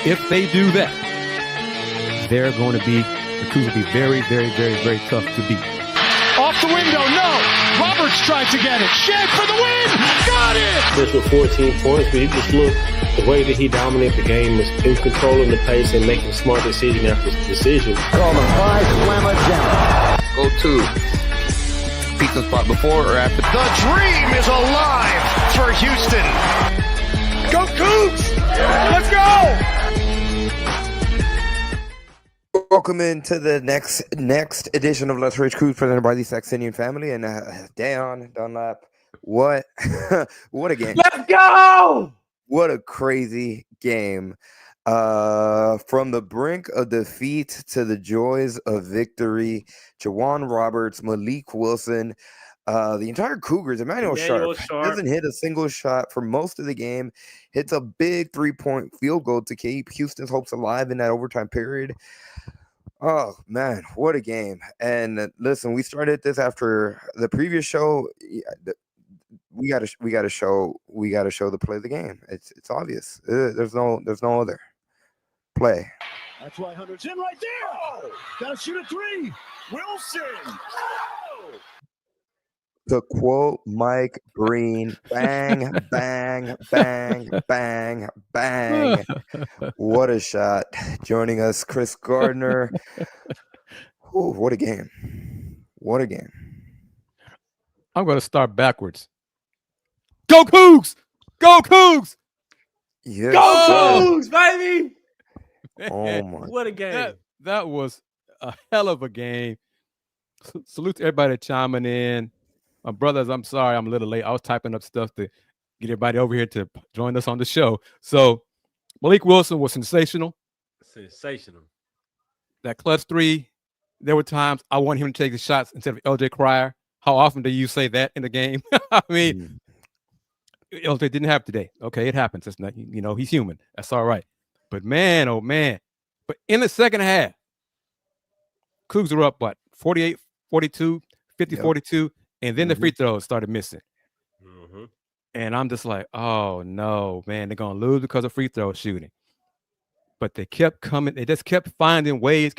If they do that, the Cougars will be very, very, very, very tough to beat. Off the window, no. Roberts tried to get it. Shed for the win. Got it. Just with 14 points, but you just look the way that he dominated the game was in controlling the pace and making smart decision after decision. Coleman, 5 slammer down. Go to pizza spot before or after. The dream is alive for Houston. Go Cougs! Let's go! Welcome into the next edition of Let's Rage Coogs, presented by the Saxenian Family and Dunlap. What what a game! Let's go! What a crazy game! From the brink of defeat to the joys of victory. Juwan Roberts, Malik Wilson, the entire Cougars. Emmanuel Sharp doesn't hit a single shot for most of the game. Hits a big 3-point field goal to keep Houston's hopes alive in that overtime period. Oh man, what a game! And listen, we started this after the previous show. We gotta show the play of the game. It's obvious. There's no other play. That's why Hunter's in right there. Oh, gotta shoot a 3. Wilson. Oh. To quote Mike Breen, bang, bang, bang, bang, bang. What a shot. Joining us, Kris Gardner. Ooh, what a game. What a game. I'm going to start backwards. Go Cougs! Go Cougs! Yes, Go Cougs, baby! Oh my. What a game. That was a hell of a game. Salute to everybody chiming in. My brothers, I'm sorry I'm a little late. I was typing up stuff to get everybody over here to join us on the show. So Malik Wilson was sensational. Sensational. That clutch 3, there were times I wanted him to take the shots instead of LJ Cryer. How often do you say that in the game? I mean, LJ didn't have today. Okay, it happens. It's not, he's human. That's all right. But man, oh man. But in the second half, Cougs were up, 48-42, 50-42. And then the free throws started missing. Mm-hmm. And I'm just like, oh, no, man, they're going to lose because of free throw shooting. But they kept coming. They just kept finding ways.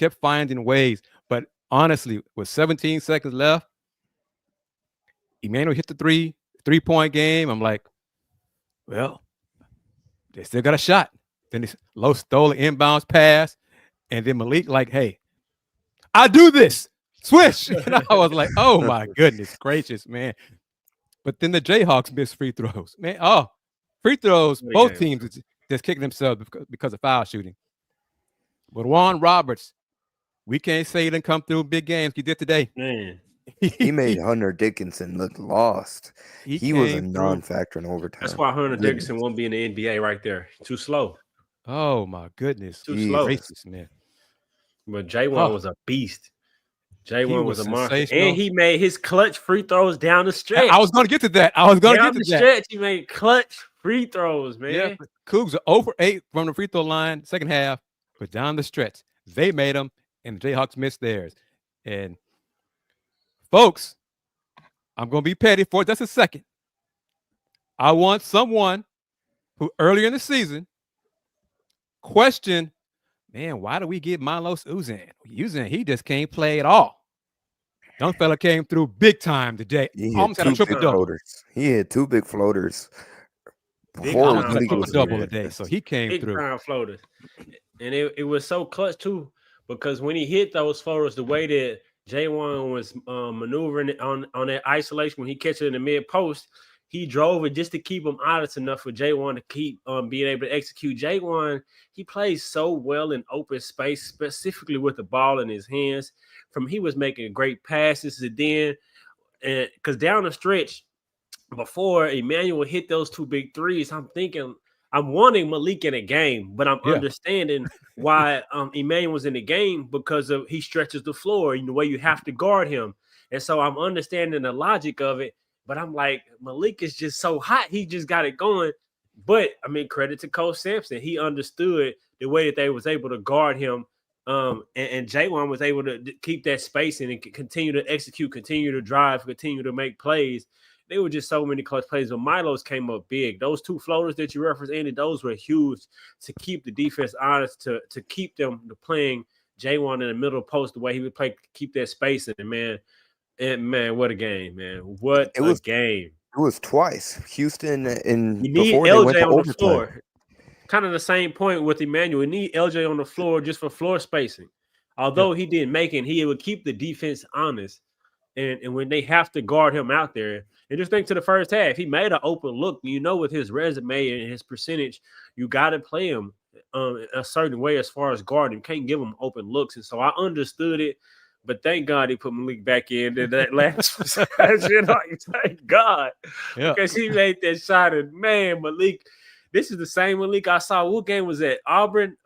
But honestly, with 17 seconds left, Emmanuel hit the three-point game. I'm like, well, they still got a shot. Then this low stole an inbounds pass. And then Malik like, hey, I do this. Swish. And I was like, oh, my goodness gracious, man. But then the Jayhawks missed free throws. Man, free throws, both teams just kicking themselves because of foul shooting. But Juwan Roberts, we can't say he didn't come through big games. He did today. Man. He made Hunter Dickinson look lost. He was a non-factor in overtime. That's why Hunter Dickinson won't be in the NBA right there. Too slow. Oh, my goodness. Too slow. Racist, man. But J1 was a beast. J1 was a monster. And he made his clutch free throws down the stretch. I was going to get to that. Down the stretch, he made clutch free throws, man. Yeah, Cougs are 0 for 8 from the free throw line, second half, but down the stretch, they made them, and the Jayhawks missed theirs. And, folks, I'm going to be petty for just a second. I want someone who earlier in the season questioned, man, why do we get Milos Uzan? He just can't play at all. Young fella came through big time today. Almost had a triple-double. He had 2 big floaters. Almost had a triple-double today, so he came big through. Big crown floaters. And it was so clutch, too, because when he hit those floaters, the way that J1 was maneuvering on that isolation, when he catch it in the mid-post, he drove it just to keep him honest enough for J1 to keep being able to execute. J1, he plays so well in open space, specifically with the ball in his hands. He was making great passes, and then because down the stretch before Emmanuel hit those 2 big threes, I'm wanting Malik in a game, but I'm understanding why Emmanuel was in the game because of he stretches the floor in the way you have to guard him, and so I'm understanding the logic of it. But I'm like, Malik is just so hot. He just got it going. But, I mean, credit to Coach Sampson. He understood the way that they was able to guard him. And J1 was able to keep that space and continue to execute, continue to drive, continue to make plays. They were just so many clutch plays. But Milo's came up big. Those 2 floaters that you referenced, Andy, those were huge to keep the defense honest, to keep them playing Jaywan in the middle of the post the way he would play, keep that space in it, man. And man, what a game, man. What a game. It was twice. Houston and you need LJ on the floor. Kind of the same point with Emmanuel. We need LJ on the floor just for floor spacing. Although he didn't make it, he would keep the defense honest. And when they have to guard him out there, and just think to the first half, he made an open look. You know, with his resume and his percentage, you got to play him a certain way as far as guarding. You can't give him open looks. And so I understood it. But thank God he put Malik back in that last possession. Thank God. Because he made that shot. And, man, Malik, this is the same Malik I saw. What game was that? Auburn?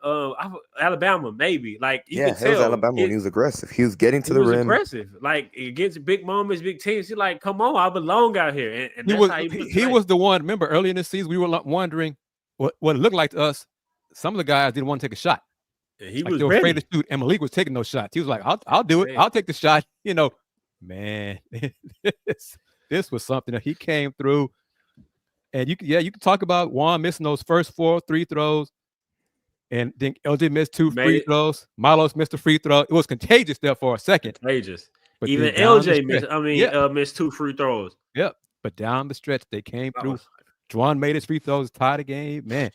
Alabama, maybe. Like, you could tell. It was Alabama when he was aggressive. He was getting to the rim. He was aggressive. Like, against big moments, big teams, he's like, come on, I belong out here. And he was the one. Remember, early in the season, we were wondering what it looked like to us. Some of the guys didn't want to take a shot. He like was they were afraid to shoot, and Malik was taking those shots. He was like, I'll do it. Man. I'll take the shot. You know, man, this was something that he came through. And you can talk about Juwan missing those first 4 free throws. And then LJ missed 2 free throws. Milos missed a free throw. It was contagious there for a second. Contagious. But even LJ missed 2 free throws. Yep. But down the stretch, they came through. Juwan made his free throws, tied the game. Man.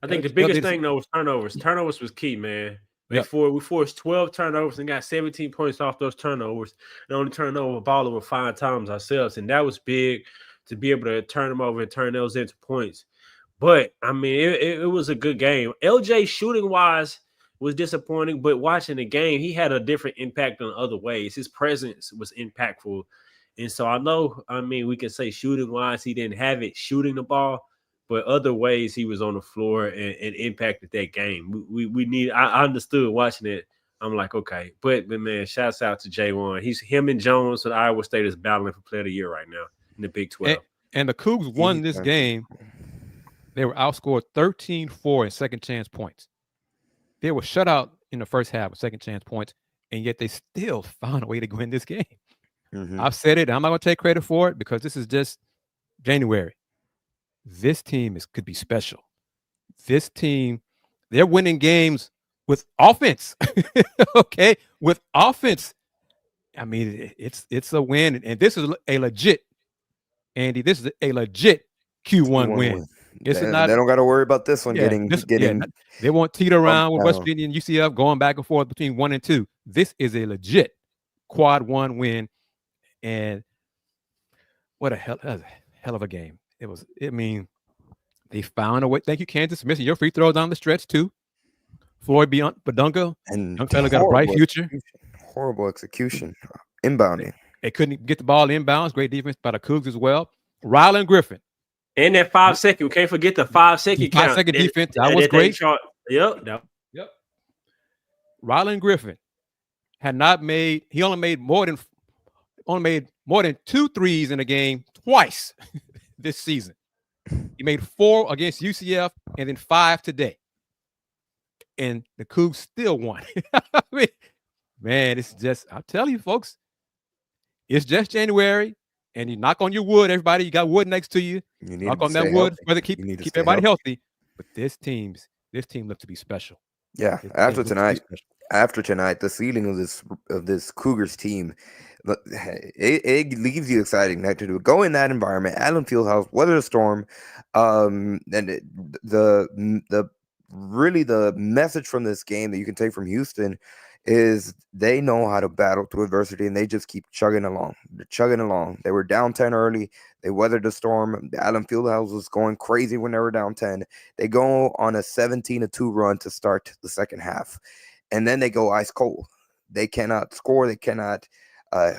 I think the biggest thing, though, was turnovers. Turnovers was key, man. We forced 12 turnovers and got 17 points off those turnovers. And only turned over the ball over 5 times ourselves. And that was big to be able to turn them over and turn those into points. But, I mean, it was a good game. LJ, shooting-wise, was disappointing. But watching the game, he had a different impact in other ways. His presence was impactful. And so I know, I mean, we can say shooting-wise, he didn't have it shooting the ball. But other ways he was on the floor and impacted that game. I understood watching it. I'm like, okay. But man, shouts out to Jaywan. Him and Jones at Iowa State is battling for Player of the Year right now in the Big 12. And the Cougs won this game. They were outscored 13-4 in second chance points. They were shut out in the first half with second chance points, and yet they still found a way to win this game. Mm-hmm. I've said it. I'm not going to take credit for it because this is just January. This team could be special. This team, they're winning games with offense. Okay, with offense. I mean, it's a win, and this is a legit, Andy. This is a legit Q1 win. They don't got to worry about this one getting. They won't teeter around with West Virginia and UCF going back and forth between 1 and 2. This is a legit quad 1 win, and what a hell of a game. It was. I mean, they found a way. Thank you, Kansas, missing your free throw down the stretch too. Floyd Badunga and young fella got a bright future. Horrible execution, inbounding. They couldn't get the ball inbounds. Great defense by the Cougs as well. Ryland Griffin. And that 5 second. We can't forget the 5 second count. 5 second defense. That was great. Yep. Ryland Griffin had not made. He only made more than 2 threes in a game twice this season. He made 4 against UCF and then 5 today. And the Cougs still won. I mean, man, it's just, I'll tell you, folks, it's just January, and you knock on your wood, everybody. You got wood next to you. Knock on that wood, whether keep everybody healthy. But this team looks to be special. Yeah, after tonight, the ceiling of this Cougars team, it leaves you exciting to go in that environment. Allen Fieldhouse, weather the storm, and the message from this game that you can take from Houston is they know how to battle through adversity, and they just keep chugging along. They're chugging along. They were down 10 early. They weathered the storm. Allen Fieldhouse was going crazy when they were down 10. They go on a 17-2 run to start the second half, and then they go ice cold. They cannot score. They cannot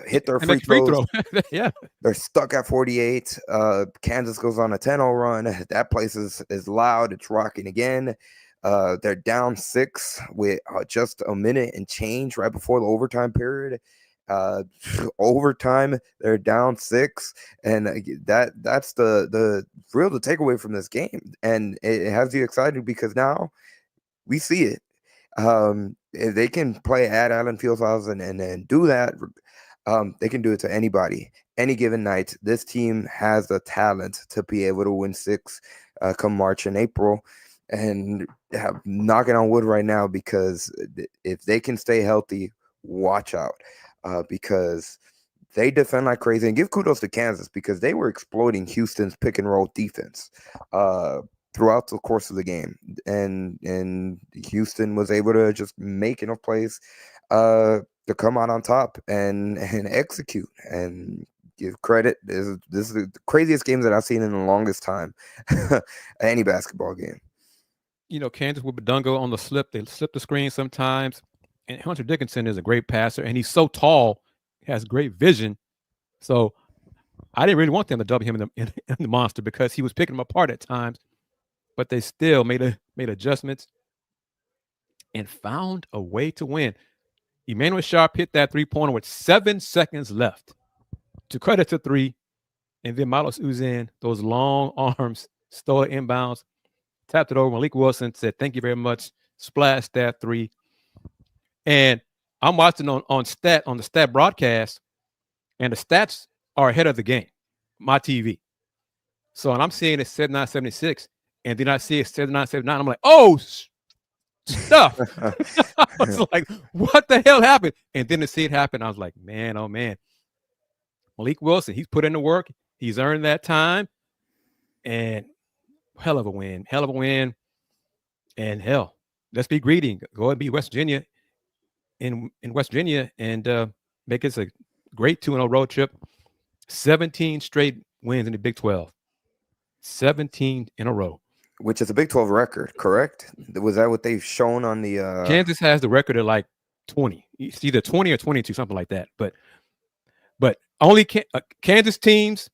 hit their free throws. Yeah, they're stuck at 48. Kansas goes on a 10-0 run. That place is loud. It's rocking again. They're down 6 with just a minute and change right before the overtime period. Overtime, they're down 6, and that's the takeaway from this game, and it has you excited because now we see it. If they can play at Allen Fieldhouse and do that, they can do it to anybody. any given night, this team has the talent to be able to win 6 come March and April. And knocking on wood right now, because if they can stay healthy, watch out, because they defend like crazy. And give kudos to Kansas, because they were exploiting Houston's pick and roll defense throughout the course of the game, and Houston was able to just make enough plays to come out on top and execute. And give credit, this is the craziest games that I've seen in the longest time. Any basketball game. Kansas with Badungo on the slip. They slip the screen sometimes. And Hunter Dickinson is a great passer, and he's so tall, has great vision. So I didn't really want them to double him in the monster, because he was picking them apart at times. But they still made adjustments and found a way to win. Emmanuel Sharp hit that 3-pointer with 7 seconds left. To credit to 3, and then Milos Uzan, those long arms, stole it inbounds, tapped it over. Malik Wilson said, "Thank you very much." Splashed that 3. And I'm watching on the stat broadcast, and the stats are ahead of the game, my TV. So, and I'm seeing it 79-76, and then I see it 79-79. I'm like, oh, stuff. I was like, what the hell happened? And then to see it happen, I was like, man, oh man. Malik Wilson, he's put in the work. He's earned that time. And hell of a win. And hell, let's be greedy. Go and beat West Virginia in West Virginia, and make us a great 2-0 road trip. 17 straight wins in the Big 12. 17 in a row. Which is a Big 12 record, correct? Was that what they've shown on the Kansas has the record of like 20. It's either 20 or 22, something like that. But only Kansas teams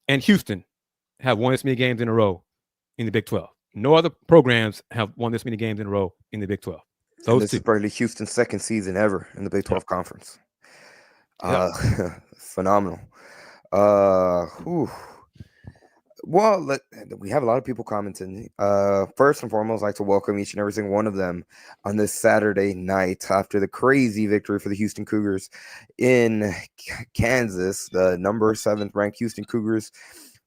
and Houston have won this many games in a row in the Big 12. No other programs have won this many games in a row in the Big 12. This is probably Houston's second season ever in the Big 12 conference. Phenomenal. Well, we have a lot of people commenting. First and foremost, I'd like to welcome each and every single one of them on this Saturday night after the crazy victory for the Houston Cougars in Kansas. The number 7th ranked Houston Cougars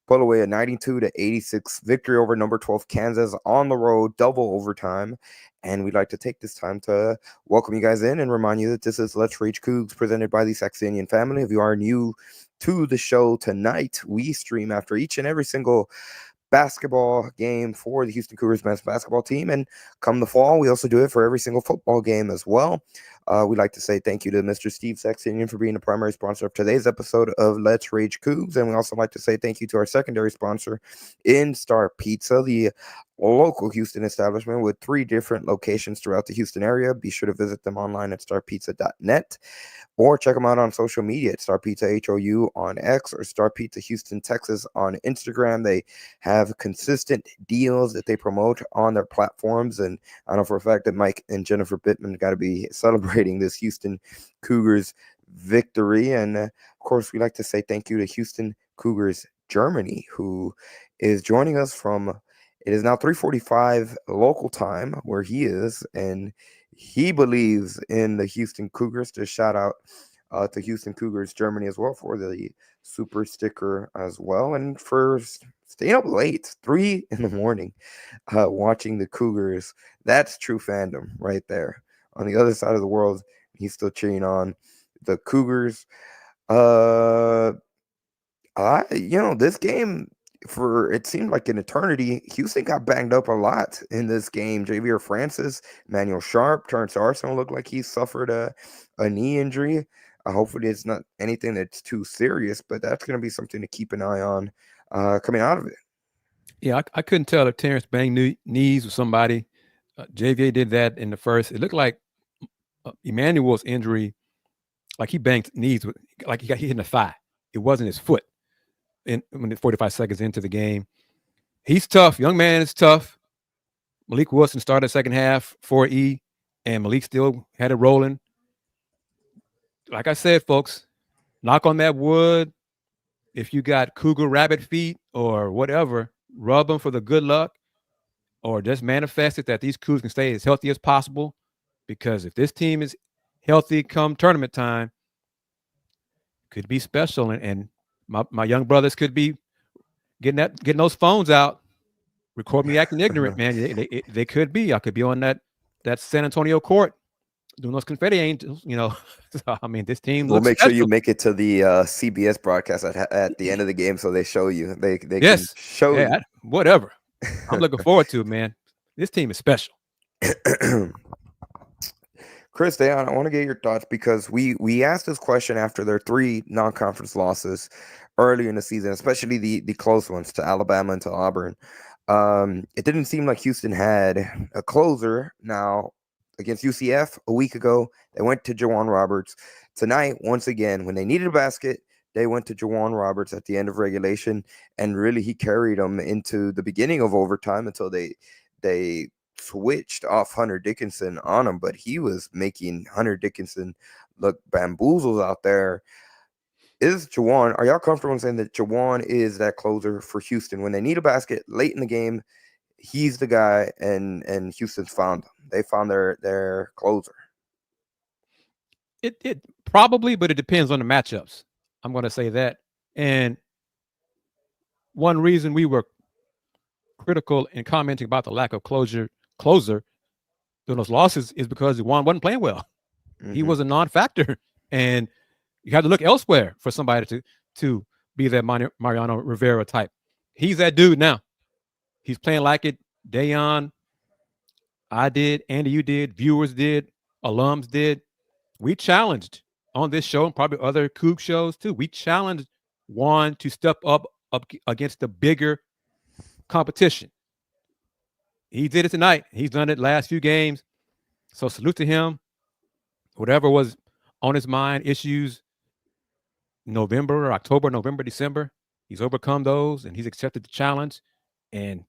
pull away a 92-86 victory over number 12 Kansas on the road, double overtime. And we'd like to take this time to welcome you guys in and remind you that this is Let's Rage Coogs, presented by the Saxenian Family. If you are new to the show tonight, we stream after each and every single basketball game for the Houston Cougars men's basketball team. And come the fall, we also do it for every single football game as well. We'd like to say thank you to Mr. Steve Saxenian for being the primary sponsor of today's episode of Let's Rage Coogs. And we also like to say thank you to our secondary sponsor, In Star Pizza, the local Houston establishment with 3 different locations throughout the Houston area. Be sure to visit them online at starpizza.net, or check them out on social media at Star Pizza HOU on X, or Star Pizza Houston, Texas on Instagram. They have consistent deals that they promote on their platforms. And I know for a fact that Mike and Jennifer Bittman got to be celebrating this Houston Cougars victory. And of course, we like to say thank you to Houston Cougars Germany, who is joining us from, it is now 3:45 local time where he is, and he believes in the Houston Cougars. To shout out to Houston Cougars Germany as well for the super sticker as well, and for staying up late, 3 a.m, watching the Cougars. That's true fandom right there. On the other side of the world, he's still cheering on the Cougars. This game, for it seemed like an eternity, Houston got banged up a lot in this game. Javier Francis, Emmanuel Sharp, Terrence Arsenal looked like he suffered a knee injury. Hopefully it's not anything that's too serious, but that's going to be something to keep an eye on coming out of it. Yeah, I couldn't tell if Terrence banged knees with somebody. Javier did that in the first. It looked like Emmanuel's injury, like he banged knees, like he got hit in the thigh. It wasn't his foot. When 45 seconds into the game, he's tough. Young man is tough. Malik Wilson started second half for E, and Malik still had it rolling. Like I said, folks, knock on that wood. If you got cougar rabbit feet or whatever, rub them for the good luck, or just manifest it that these Cougars can stay as healthy as possible. Because if this team is healthy come tournament time, could be special. And My young brothers could be getting those phones out, record me acting ignorant, man. They could be. I could be on that San Antonio court doing those confetti angels, So, I mean, this team We'll looks make sure special. you make it to the CBS broadcast at the end of the game, so they show you. They Yes. can show you. Whatever. I'm looking forward to it, man. This team is special. Kris, Dayon, I want to get your thoughts because we asked this question after their 3 non-conference losses early in the season, especially the close ones to Alabama and to Auburn. It didn't seem like Houston had a closer. Now, against UCF a week ago, they went to Juwan Roberts. Tonight, once again, when they needed a basket, they went to Juwan Roberts at the end of regulation, and really he carried them into the beginning of overtime until they switched off Hunter Dickinson on him, but he was making Hunter Dickinson look bamboozled out there. Are y'all comfortable in saying that Juwan is that closer for Houston? When they need a basket late in the game, he's the guy, and Houston's found him. They found their closer. It probably, but it depends on the matchups. I'm going to say that. And one reason we were critical in commenting about the lack of closer during those losses is because Juwan wasn't playing well. Mm-hmm. He was a non-factor, and you had to look elsewhere for somebody to be that Mariano Rivera type. He's that dude now. He's playing like it. Dayon, I did, Andy, you did, viewers did, alums did. We challenged on this show and probably other Coug shows too. We challenged Juwan to step up against the bigger competition. He did it tonight. He's done it last few games. So salute to him. Whatever was on his mind, issues October, November, December, he's overcome those and he's accepted the challenge and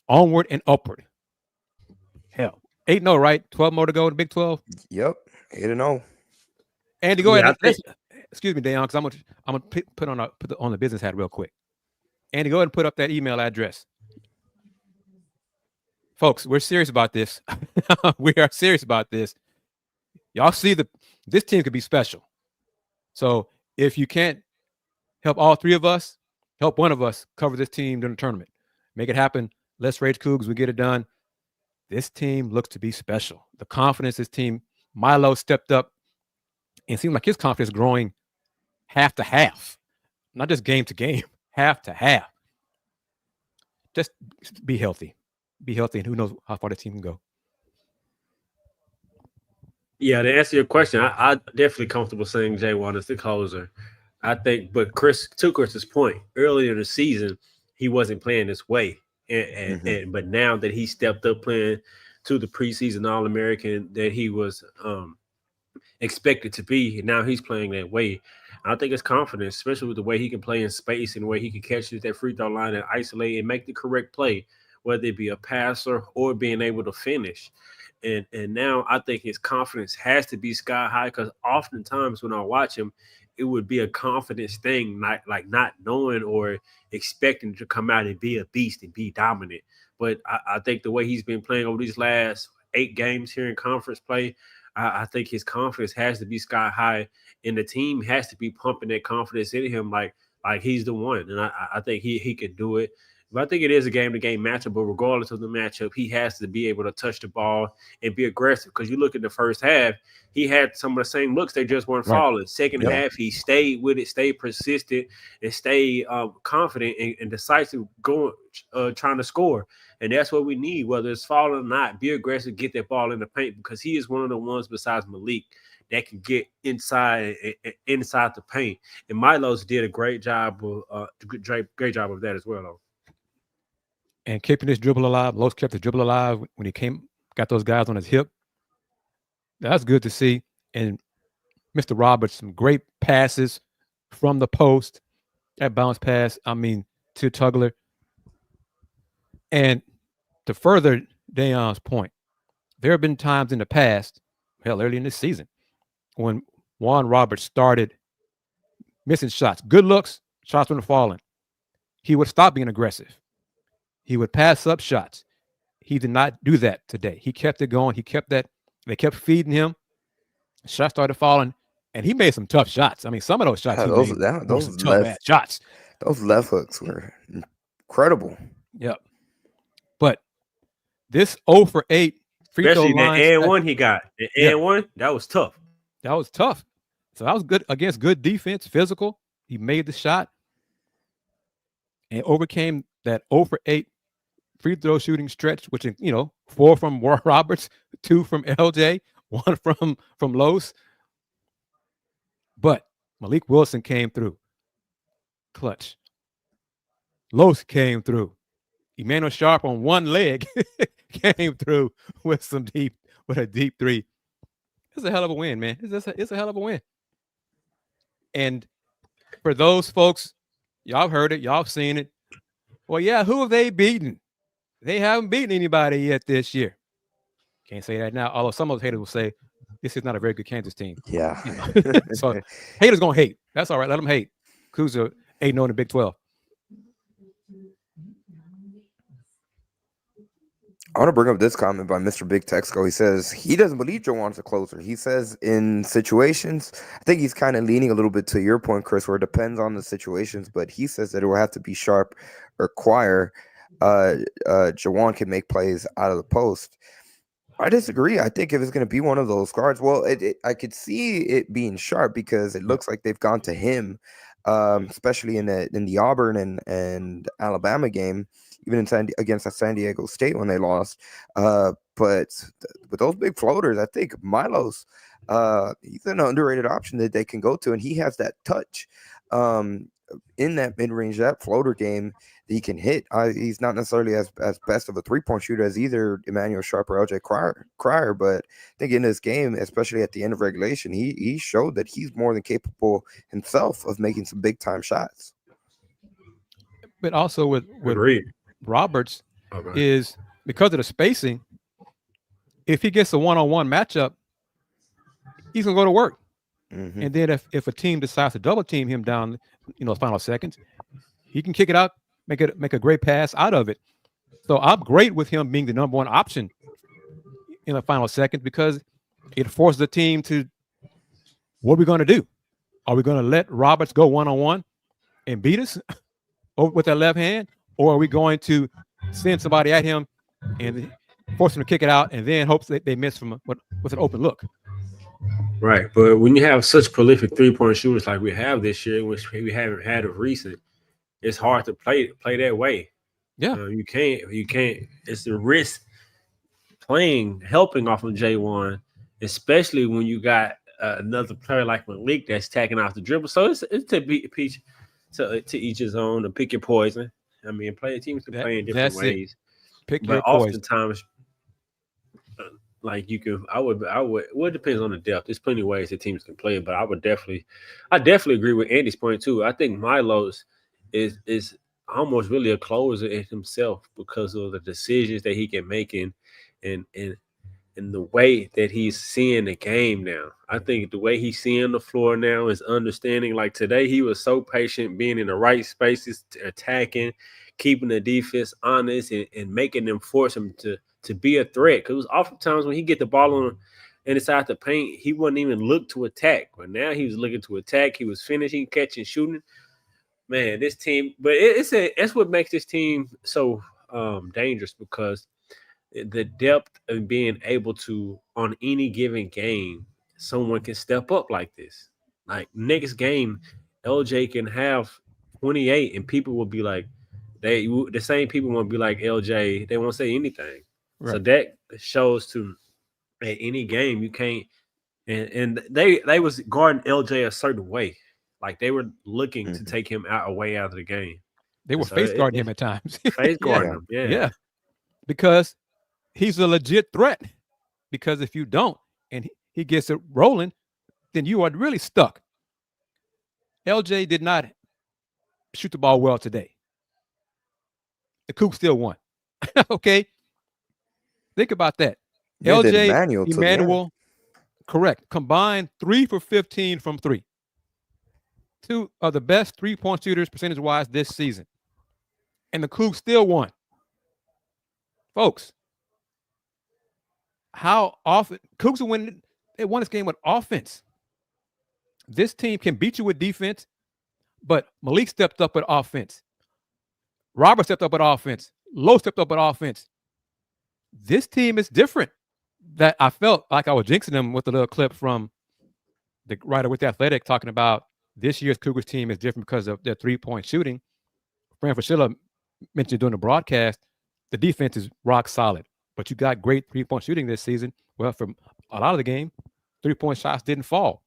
onward and upward. Hell, 8-0, right? 12 more to go in the Big 12? Yep, 8-0. Andy, go ahead. Excuse me, Dayon, because I'm gonna put on the business hat real quick. Andy, go ahead and put up that email address. Folks, we're serious about this. We are serious about this. Y'all see this team could be special. So if you can't help all 3 of us, help one of us cover this team during the tournament. Make it happen. Let's Rage Coogs. We get it done. This team looks to be special. The confidence this team, Milo stepped up and it seemed like his confidence growing half to half, not just game to game, half to half. Just be healthy. Be healthy, and who knows how far the team can go. Yeah, to answer your question, I definitely comfortable saying Juwan is the closer. I think, but to Chris's point, earlier in the season, he wasn't playing this way. But now that he stepped up playing to the preseason All-American that he was expected to be, and now he's playing that way. I think it's confidence, especially with the way he can play in space and the way he can catch it at that free throw line and isolate and make the correct play, whether it be a passer or being able to finish. And now I think his confidence has to be sky high, because oftentimes when I watch him, it would be a confidence thing, not knowing or expecting to come out and be a beast and be dominant. But I think the way he's been playing over these last 8 games here in conference play, I think his confidence has to be sky high, and the team has to be pumping that confidence in him like he's the one. And I think he can do it. But I think it is a game-to-game matchup, but regardless of the matchup, he has to be able to touch the ball and be aggressive. Because you look at the first half, he had some of the same looks. They just weren't falling. Second half, he stayed with it, stayed persistent, and stayed confident and decisive going, trying to score. And that's what we need, whether it's falling or not. Be aggressive, get that ball in the paint, because he is one of the ones besides Malik that can get inside the paint. And Milo's did a great job of that as well, though. And keeping his dribble alive. Los kept the dribble alive when he got those guys on his hip. That's good to see. And Mr. Roberts, some great passes from the post. That bounce pass, to Tugler. And to further Dayon's point, there have been times in the past, early in this season, when Juwan Roberts started missing shots. Good looks, shots weren't falling. He would stop being aggressive. He would pass up shots. He did not do that today. He kept it going. They kept feeding him. Shots started falling. And he made some tough shots. I mean, some of those shots he those made were some those tough ass shots. Those left hooks were incredible. Yep. But this 0 for 8 free throw Especially that line. and one he got. The and one, that was tough. That was tough. So that was good against good defense, physical. He made the shot and overcame that 0 for 8 free throw shooting stretch, which, 4 from Roberts, 2 from LJ, 1 from Los. But Malik Wilson came through. Clutch. Los came through. Emmanuel Sharp on one leg came through with a deep three. It's a hell of a win, man. It's a hell of a win. And for those folks, y'all heard it, y'all seen it. Well, yeah, who have they beaten? They haven't beaten anybody yet this year. Can't say that now, although some of those haters will say this is not a very good Kansas team. Yeah. So haters gonna hate. That's all right. Let them hate. Cougs are 8-0 in the Big 12. I want to bring up this comment by Mr. Big Texco. He says he doesn't believe Juwan's a closer. He says in situations, I think he's kind of leaning a little bit to your point, Chris, where it depends on the situations, but he says that it will have to be Sharp or Quire. Juwan can make plays out of the post. I disagree. I think if it's going to be one of those guards, well, I could see it being Sharp because it looks like they've gone to him, especially in the Auburn and Alabama game, even against San Diego State when they lost. But with those big floaters, I think Milos, he's an underrated option that they can go to, and he has that touch in that mid-range, that floater game that he can hit. He's not necessarily as best of a three-point shooter as either Emmanuel Sharp or LJ Cryer, but I think in this game, especially at the end of regulation, he showed that he's more than capable himself of making some big-time shots. But also with Roberts is because of the spacing, if he gets a one-on-one matchup, he's going to go to work. Mm-hmm. And then if a team decides to double team him down, final seconds, he can kick it out, make a great pass out of it. So I'm great with him being the number one option in the final second because it forces the team to, what are we going to do? Are we going to let Roberts go one-on-one and beat us with that left hand? Or are we going to send somebody at him and force him to kick it out and then hope that they miss with an open look? Right. But when you have such prolific three-point shooters like we have this year, which we haven't had of recent, it's hard to play that way. Yeah. You can't. It's the risk helping off of J1, especially when you got another player like Malik that's tacking off the dribble. So it's to each his own, to pick your poison. I mean, teams can play in different ways. Pick but your poison. Oftentimes, like you can, I would. Well, it depends on the depth. There's plenty of ways that teams can play, but I definitely agree with Andy's point too. I think Milos is almost really a closer in himself because of the decisions that he can make and the way that he's seeing the game now. I think the way he's seeing the floor now is understanding. Like today, he was so patient, being in the right spaces, attacking, keeping the defense honest, and making them force him to be a threat. Because oftentimes when he get the ball on inside the paint, he wouldn't even look to attack. But now he was looking to attack. He was finishing, catching, shooting. Man, this team, but that's what makes this team so dangerous, because the depth of being able to, on any given game, someone can step up like this. Like next game, LJ can have 28, and people will be like, the same people won't be like LJ. They won't say anything. Right. So that shows to at any game you can't. And they was guarding LJ a certain way. Like they were looking to take him away out of the game. They were face guarding him at times. Face guarding him, yeah. Because he's a legit threat. Because if you don't and he gets it rolling, then you are really stuck. LJ did not shoot the ball well today. The Cougs still won. Okay? Think about that. Yeah, LJ, Emmanuel, correct. Combined 3 for 15 from 3. 2 of the best three-point shooters percentage-wise this season. And the Cougs still won. Folks, how often Cougs are winning? They won this game with offense. this team can beat you with defense, but Malik stepped up with offense. Robert stepped up with offense. Lowe stepped up with offense. This team is different. That I felt like I was jinxing them with a little clip from the writer with the Athletic talking about this year's Cougars team is different because of their 3-point shooting. Fran Fraschilla mentioned during the broadcast, the defense is rock solid, but you got great 3-point shooting this season. Well, from a lot of the game, 3-point shots didn't fall,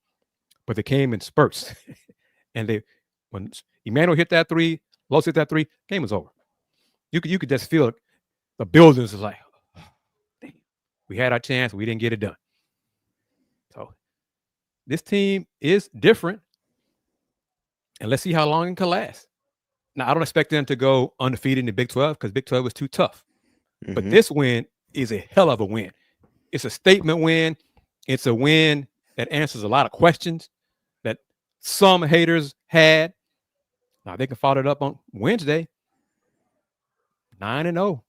but they came in spurts. And when Emmanuel hit that 3, Los hit that 3, game was over. You could just feel the buildings was like, oh, damn, we had our chance, we didn't get it done. So this team is different, and let's see how long it can last. Now, I don't expect them to go undefeated in the Big 12 because Big 12 was too tough. Mm-hmm. But this win is a hell of a win. It's a statement win. It's a win that answers a lot of questions that some haters had. Now, they can follow it up on Wednesday, 9-0.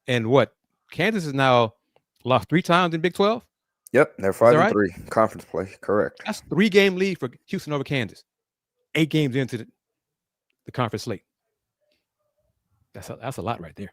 And what? Kansas has now lost 3 times in Big 12? Yep, they're 5-3 conference play. Correct. That's 3-game lead for Houston over Kansas. 8 games into the conference slate. That's a lot right there.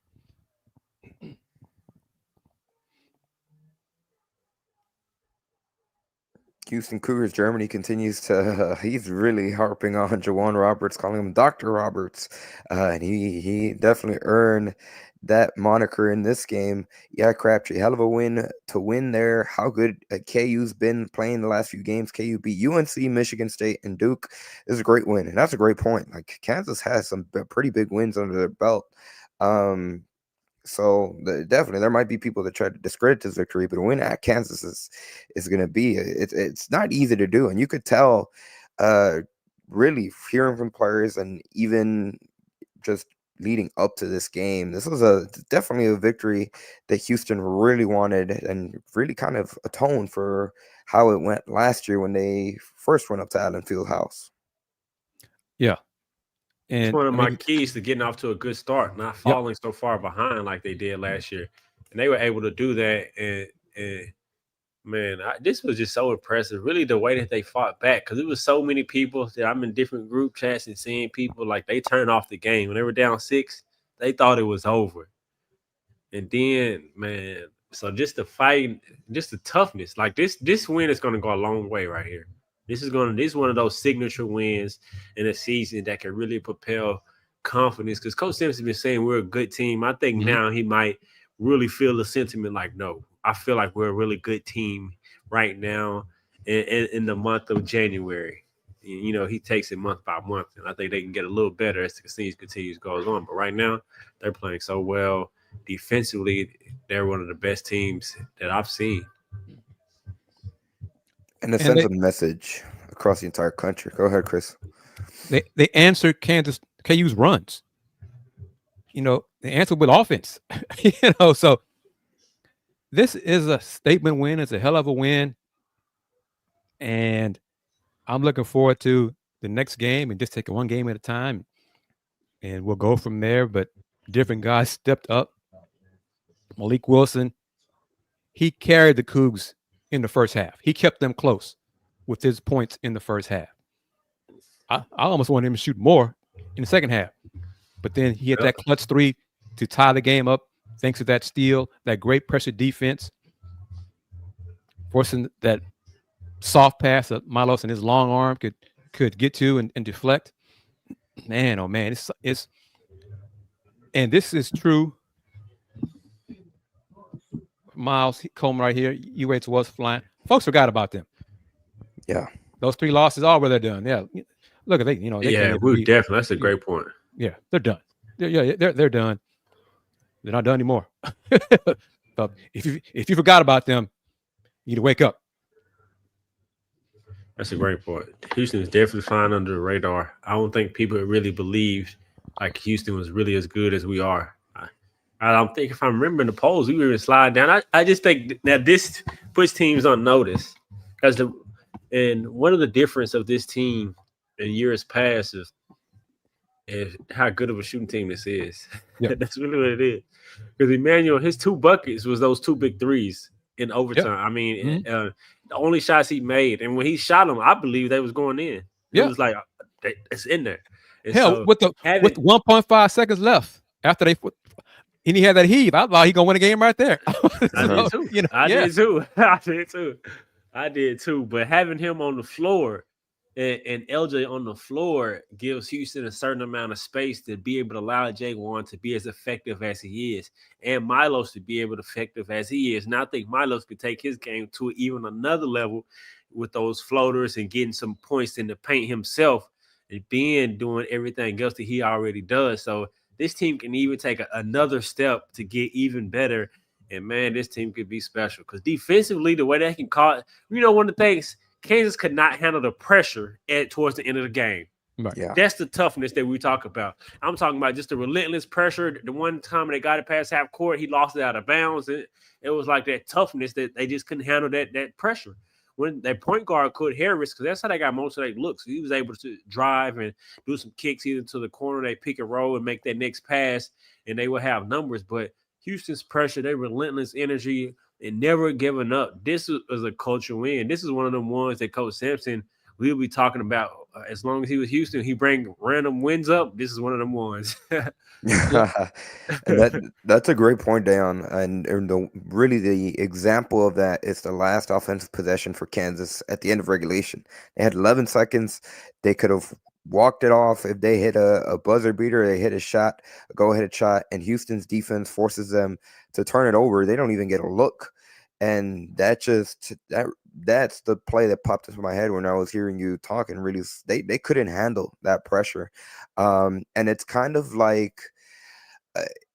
Houston Cougars Germany continues to he's really harping on Juwan Roberts, calling him Dr. Roberts. And he definitely earned that moniker in this game. Yeah, Crabtree, hell of a win to win there. How good KU's been playing the last few games. KU beat UNC, Michigan State, and Duke. This is a great win, and that's a great point. Like, Kansas has some pretty big wins under their belt. So definitely there might be people that try to discredit this victory, but a win at Kansas is going to be it's not easy to do, and you could tell really hearing from players and even just leading up to this game, this was definitely a victory that Houston really wanted and really kind of atoned for how it went last year when they first went up to Allen Fieldhouse. Yeah. And it's one of my keys to getting off to a good start, not falling so far behind like they did last year. And they were able to do that. And man, this was just so impressive. Really, the way that they fought back, because it was so many people that I'm in different group chats and seeing people like they turned off the game. When they were down 6, they thought it was over. And then, man, so just the fight, just the toughness, like this win is going to go a long way right here. This is one of those signature wins in a season that can really propel confidence. Because Coach Simpson's been saying we're a good team. I think now he might really feel the sentiment like, no, I feel like we're a really good team right now in the month of January. You know, he takes it month by month, and I think they can get a little better as the season continues goes on. But right now, they're playing so well defensively. They're one of the best teams that I've seen. And it sends a message across the entire country. Go ahead, Kris. They answered KU's runs. You know, they answered with offense. You know, so this is a statement win. It's a hell of a win. And I'm looking forward to the next game and just take it one game at a time. And we'll go from there. But different guys stepped up. Malik Wilson, he carried the Cougs in the first half. He kept them close with his points in the first half. I almost wanted him to shoot more in the second half. But then he had that clutch 3 to tie the game up thanks to that steal, that great pressure defense, forcing that soft pass that Milos and his long arm could get to and deflect. Man, oh man, it's and this is true. Miles Coleman right here, UH was flying. Folks forgot about them. Yeah. Those 3 losses are where they're done. Yeah. Look at they, you know. Definitely. That's a great point. Yeah, they're done. They're done. They're not done anymore. So if you forgot about them, you need to wake up. That's a great point. Houston is definitely flying under the radar. I don't think people really believed like Houston was really as good as we are. I don't think, if I'm remembering the polls, we were even slide down. I just think that this puts teams on notice. And one of the difference of this team in years past is how good of a shooting team this is. Yep. That's really what it is. Because Emmanuel, his 2 buckets was those 2 big threes in overtime. Yep. I mean, the only shots he made. And when he shot them, I believe they was going in. It Yeah. was like it's in there. And Hell, so with 1.5 seconds left after and he had that heave, I thought he gonna win a game right there. I did too. You know, I did too. I did too. But having him on the floor and LJ on the floor gives Houston a certain amount of space to be able to allow Jaywan to be as effective as he is, and Milos to be able to effective as he is. And I think Milos could take his game to even another level with those floaters and getting some points in the paint himself and doing everything else that he already does. So this team can even take another step to get even better. And, man, this team could be special because defensively, the way they can call – one of the things, Kansas could not handle the pressure towards the end of the game. Right. Yeah. That's the toughness that we talk about. I'm talking about just the relentless pressure. The one time they got it past half court, he lost it out of bounds. It was like that toughness that they just couldn't handle that pressure. When their point guard could Harris, because that's how they got most of their looks. He was able to drive and do some kicks either to the corner, they pick and roll and make that next pass, and they will have numbers. But Houston's pressure, their relentless energy, and never giving up. This is a culture win. This is one of them ones that Coach Sampson we'll be talking about. As long as he was Houston, he bring random wins up. This is one of them ones. And that's a great point, Dan. And really the example of that is the last offensive possession for Kansas at the end of regulation. They had 11 seconds. They could have walked it off if they hit a buzzer beater. They hit a shot, a go-ahead shot, and Houston's defense forces them to turn it over. They don't even get a look. And that's the play that popped into my head when I was hearing you talk. And really, they couldn't handle that pressure. And it's kind of like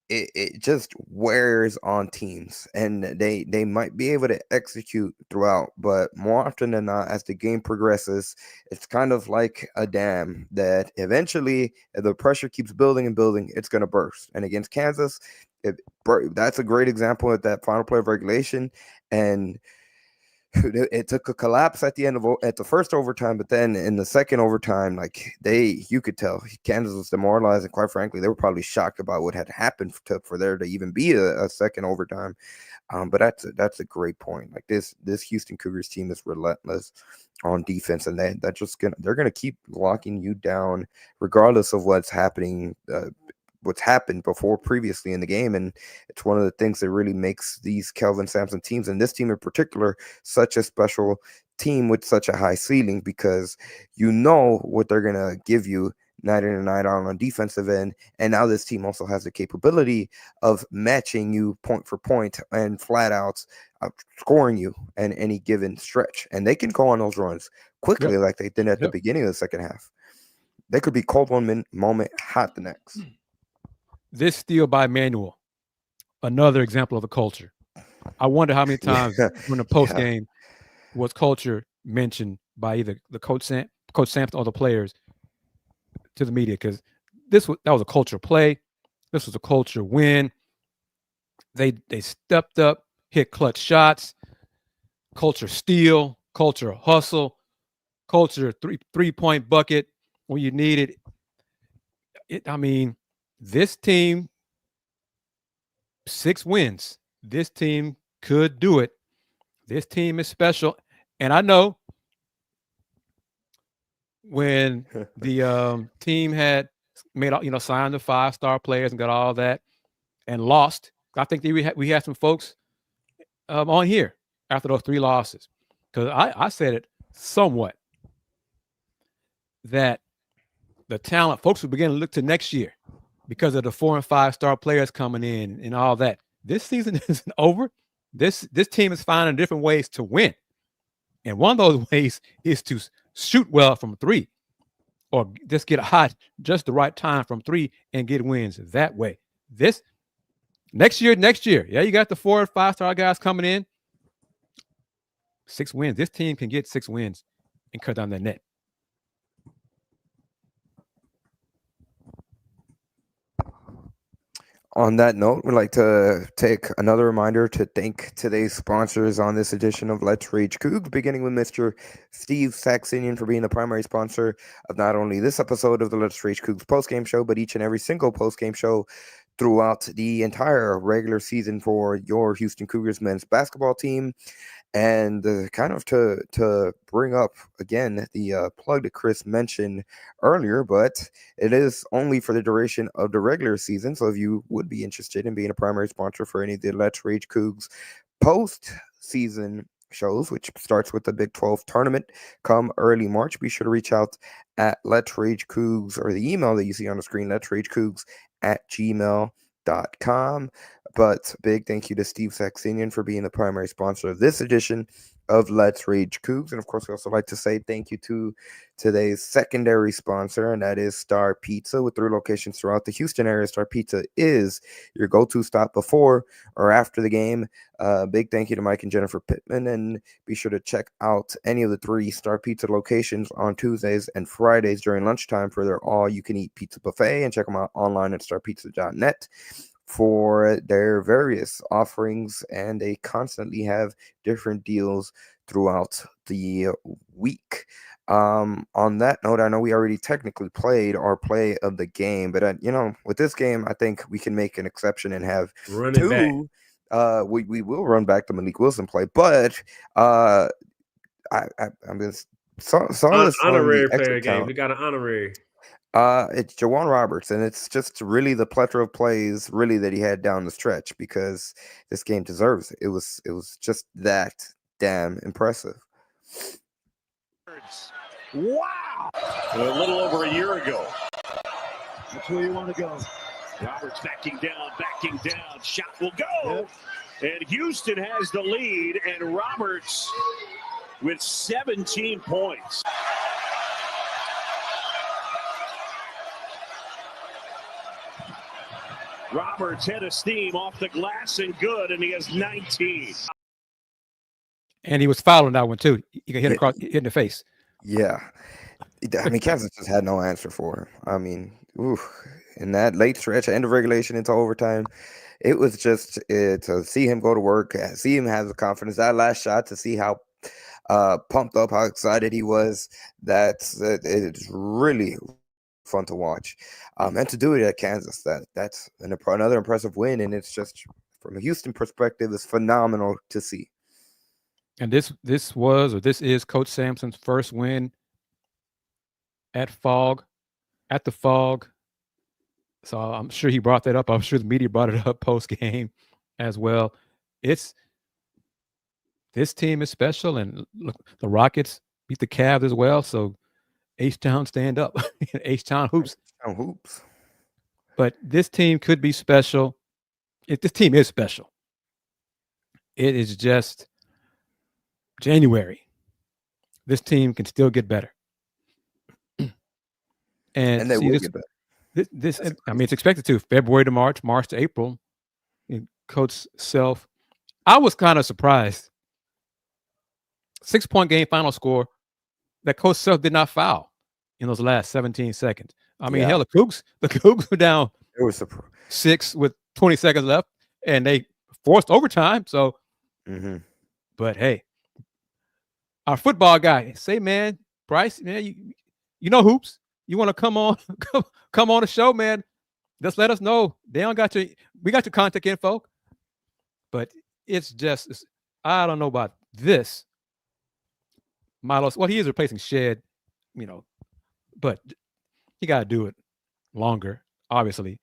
it just wears on teams, and they might be able to execute throughout, but more often than not, as the game progresses, it's kind of like a dam that eventually, if the pressure keeps building and building, it's going to burst. And against Kansas, that's a great example of that final play of regulation. And it took a collapse at the end at the first overtime, but then in the second overtime, you could tell Kansas was demoralized, and quite frankly, they were probably shocked about what had happened for there to even be a second overtime. But that's a great point. Like this Houston Cougars team is relentless on defense, and they're gonna keep locking you down regardless of what's happening. What's happened previously in the game. And it's one of the things that really makes these Kelvin Sampson teams, and this team in particular, such a special team with such a high ceiling, because you know what they're going to give you night in and night out on defensive end. And now this team also has the capability of matching you point for point and flat outs, scoring you in any given stretch. And they can go on those runs quickly like they did at the beginning of the second half. They could be cold one moment, hot the next. This steal by Manuel, another example of the culture. I wonder how many times when the post game was culture mentioned by either the Coach Sampson or the players to the media, because that was a culture play. This was a culture win. They stepped up, hit clutch shots, culture steal, culture hustle, culture three-point bucket when you need it. This team, 6 wins. This team could do it. This team is special. And I know when the team had made, signed the 5-star players and got all that and lost, I think we had some folks on here after those 3 losses. Because I said it somewhat that the talent, folks will begin to look to next year because of the 4- and 5-star players coming in and all that. This season isn't over. This team is finding different ways to win. And one of those ways is to shoot well from 3 or just get hot just the right time from 3 and get wins that way. This next year, yeah, you got the 4- and 5-star guys coming in. 6 wins. This team can get 6 wins and cut down the net. On that note, we'd like to take another reminder to thank today's sponsors on this edition of Let's Rage Coogs, beginning with Mr. Steve Saxenian for being the primary sponsor of not only this episode of the Let's Rage Coogs postgame show, but each and every single postgame show throughout the entire regular season for your Houston Cougars men's basketball team. And kind of to bring up again the plug that Kris mentioned earlier, but it is only for the duration of the regular season. So if you would be interested in being a primary sponsor for any of the Let's Rage Coogs post-season shows, which starts with the Big 12 tournament come early March, be sure to reach out at Let's Rage Coogs, or the email that you see on the screen, letsragecoogs@gmail.com. But big thank you to Steve Saxenian for being the primary sponsor of this edition of Let's Rage Coogs. And of course, we also like to say thank you to today's secondary sponsor, and that is Star Pizza. With 3 locations throughout the Houston area, Star Pizza is your go-to stop before or after the game. Big thank you to Mike and Jennifer Pittman, and be sure to check out any of the 3 Star Pizza locations on Tuesdays and Fridays during lunchtime for their all-you-can-eat pizza buffet, and check them out online at starpizza.net for their various offerings, and they constantly have different deals throughout the week. On that note, I know we already technically played our play of the game, but with this game, I think we can make an exception and have two. We will run back the Malik Wilson play, but I'm just honorary player game. We got an honorary. It's Juwan Roberts, and it's just really the plethora of plays really that he had down the stretch, because this game deserves it. It was just that damn impressive. Wow! A little over a year ago. That's where you want to go. Roberts backing down, shot will go. Yep. And Houston has the lead, and Roberts with 17 points. Roberts head of steam off the glass and good, and he has 19. And he was fouling that one too. He got hit in the face. Yeah. I mean, Kansas just had no answer for him. I mean, in that late stretch, end of regulation into overtime, it was just to see him go to work, see him have the confidence. That last shot, to see how pumped up, how excited he was, it's really fun to watch. And to do it at Kansas, that's another impressive win, and it's just, from a Houston perspective, it's phenomenal to see. And this is Coach Sampson's first win at the Fog. So I'm sure he brought that up. I'm sure the media brought it up post game as well. This team is special, and look, the Rockets beat the Cavs as well. So H-Town stand up. H-Town hoops. But this team could be special. This team is special. It is just January. This team can still get better. And they will get better. It's expected to. February to March to April. Coach Self, I was kind of surprised. 6-point game final score that Coach Self did not foul in those last 17 seconds. I mean, hell, the Cougs were down 6 with 20 seconds left, and they forced overtime. So, But hey, our football guy, say, man, Bryce, man, you know hoops. You want to come on the show, man? Just let us know. We got your contact info. But I don't know about this. Milos, well, he is replacing Shed, but you got to do it longer, obviously.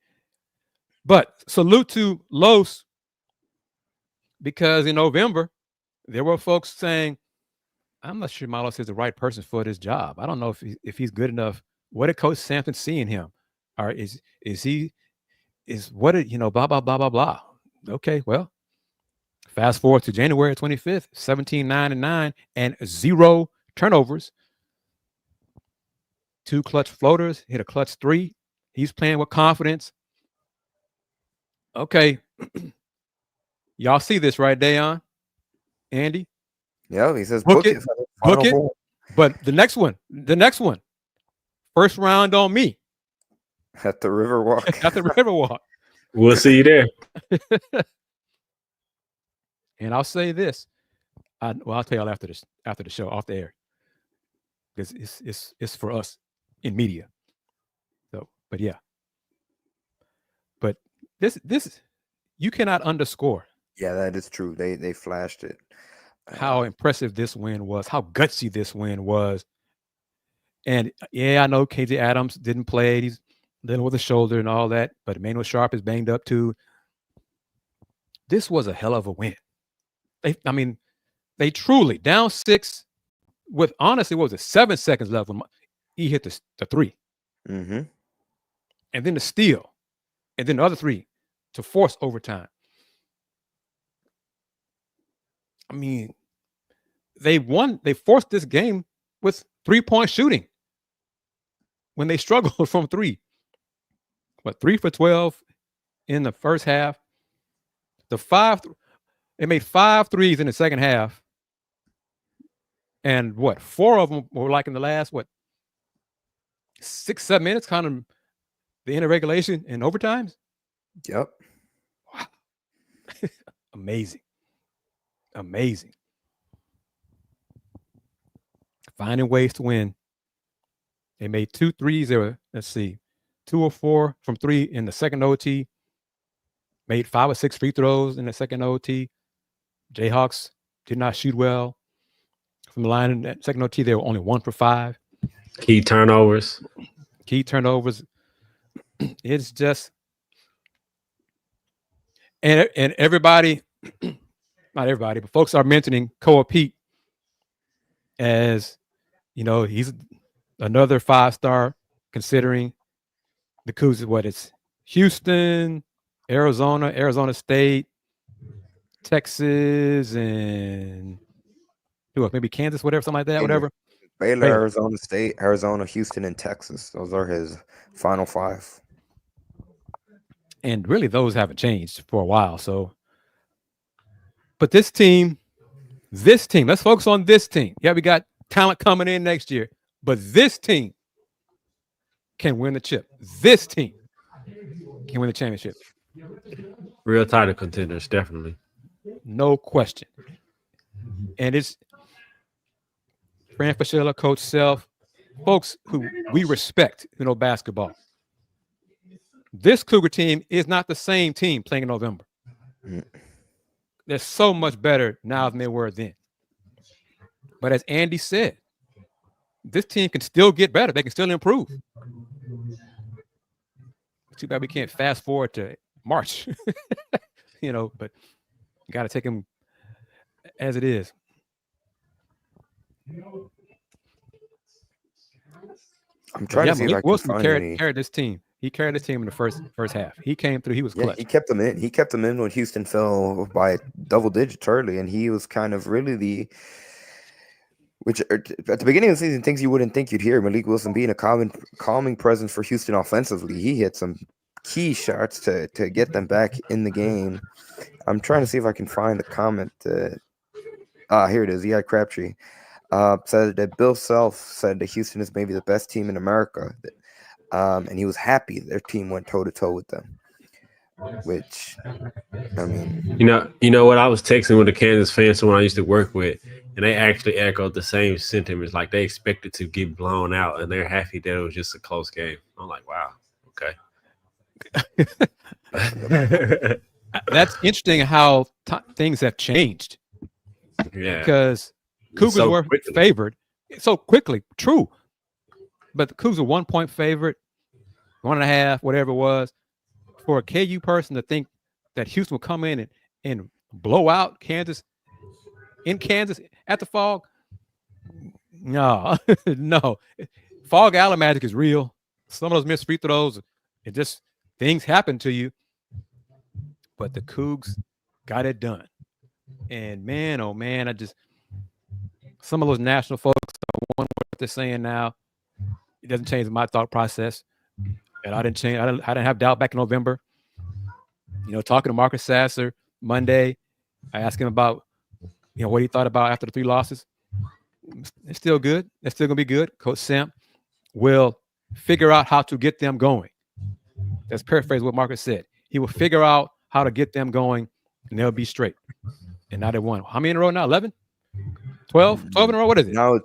But salute to Los, because in November, there were folks saying, I'm not sure Milos is the right person for this job. I don't know if he's good enough. What did Coach Sampson see in him? Or blah, blah, blah, blah, blah. Okay, well, fast forward to January 25th, 17-9-9, and 0 turnovers. 2 clutch floaters, hit a clutch 3. He's playing with confidence. Okay. Y'all see this, right, Dayon? Andy? Yeah, he says book it. But the next one. First round on me. At the Riverwalk. We'll see you there. And I'll say this. I'll tell y'all after the show, off the air. Because it's for us in media. So, but yeah. But this you cannot underscore. Yeah, that is true. They flashed it. How impressive this win was, how gutsy this win was. And yeah, I know KJ Adams didn't play. He's dealing with a shoulder and all that, but Emmanuel Sharp is banged up too. This was a hell of a win. They truly down 6 with, honestly, what was it, 7 seconds left when he hit the 3. Mm-hmm. And then the steal. And then the other 3 to force overtime. I mean, they forced this game with 3-point shooting when they struggled from 3. 3 for 12 in the first half. They made 5 threes in the second half. And 4 of them were like in the last 6-7 minutes, kind of the end of regulation and overtimes. Yep. Wow. Amazing. Finding ways to win. They made 2 threes. They were, 2 or 4 from 3 in the second OT. Made 5 or 6 free throws in the second OT. Jayhawks did not shoot well from the line in that second OT. They were only 1 for 5. Key turnovers. It's just, and everybody, not everybody, but folks are mentioning Koa Pete as, he's another 5-star, considering the Cougs. It's Houston, Arizona State, Texas, and maybe Kansas, whatever, something like that, whatever. Baylor, Arizona State, Arizona, Houston, and Texas. Those are his final 5. And really, those haven't changed for a while. So, but this team, let's focus on this team. Yeah, we got talent coming in next year, but this team can win the chip. This team can win the championship. Real title contenders, definitely. No question. And it's Fran Fraschilla, Coach Self, folks who we respect, basketball. This Cougar team is not the same team playing in November. They're so much better now than they were then. But as Andy said, this team can still get better. They can still improve. Too bad we can't fast forward to March, but you got to take them as it is. I'm trying to see if I can Wilson find carried this team. He carried this team in the first half. He came through. He was clutch. He kept them in. He kept them in when Houston fell by double digits early, and he was kind of really which at the beginning of the season, things you wouldn't think you'd hear. Malik Wilson being a calming presence for Houston offensively. He hit some key shots to get them back in the game. I'm trying to see if I can find the comment. Here it is. Yeah, Crabtree said that Bill Self said that Houston is maybe the best team in America. And he was happy their team went toe-to-toe with them. Which, I mean... You know what? I was texting with a Kansas fan, someone I used to work with, and they actually echoed the same sentiments. Like, they expected to get blown out, and they're happy that it was just a close game. I'm like, wow, okay. That's interesting how things have changed. Yeah. Because Cougars were favored so quickly. True. But the Cougs were 1-point favorite, 1.5, whatever it was. For a KU person to think that Houston will come in and blow out Kansas in Kansas at the Fog, no. Fog Alley magic is real. Some of those missed free throws, things happen to you. But the Cougs got it done. And man, oh man, some of those national folks, I wonder what they're saying now. It doesn't change my thought process. And I didn't have doubt back in November. Talking to Marcus Sasser Monday, I asked him about, what he thought about after the 3 losses. It's still good. It's still going to be good. Coach Sam will figure out how to get them going. That's paraphrase what Marcus said. He will figure out how to get them going, and they'll be straight. And now they won. How many in a row now? 11? 12? 12 in a row? What is it? Now it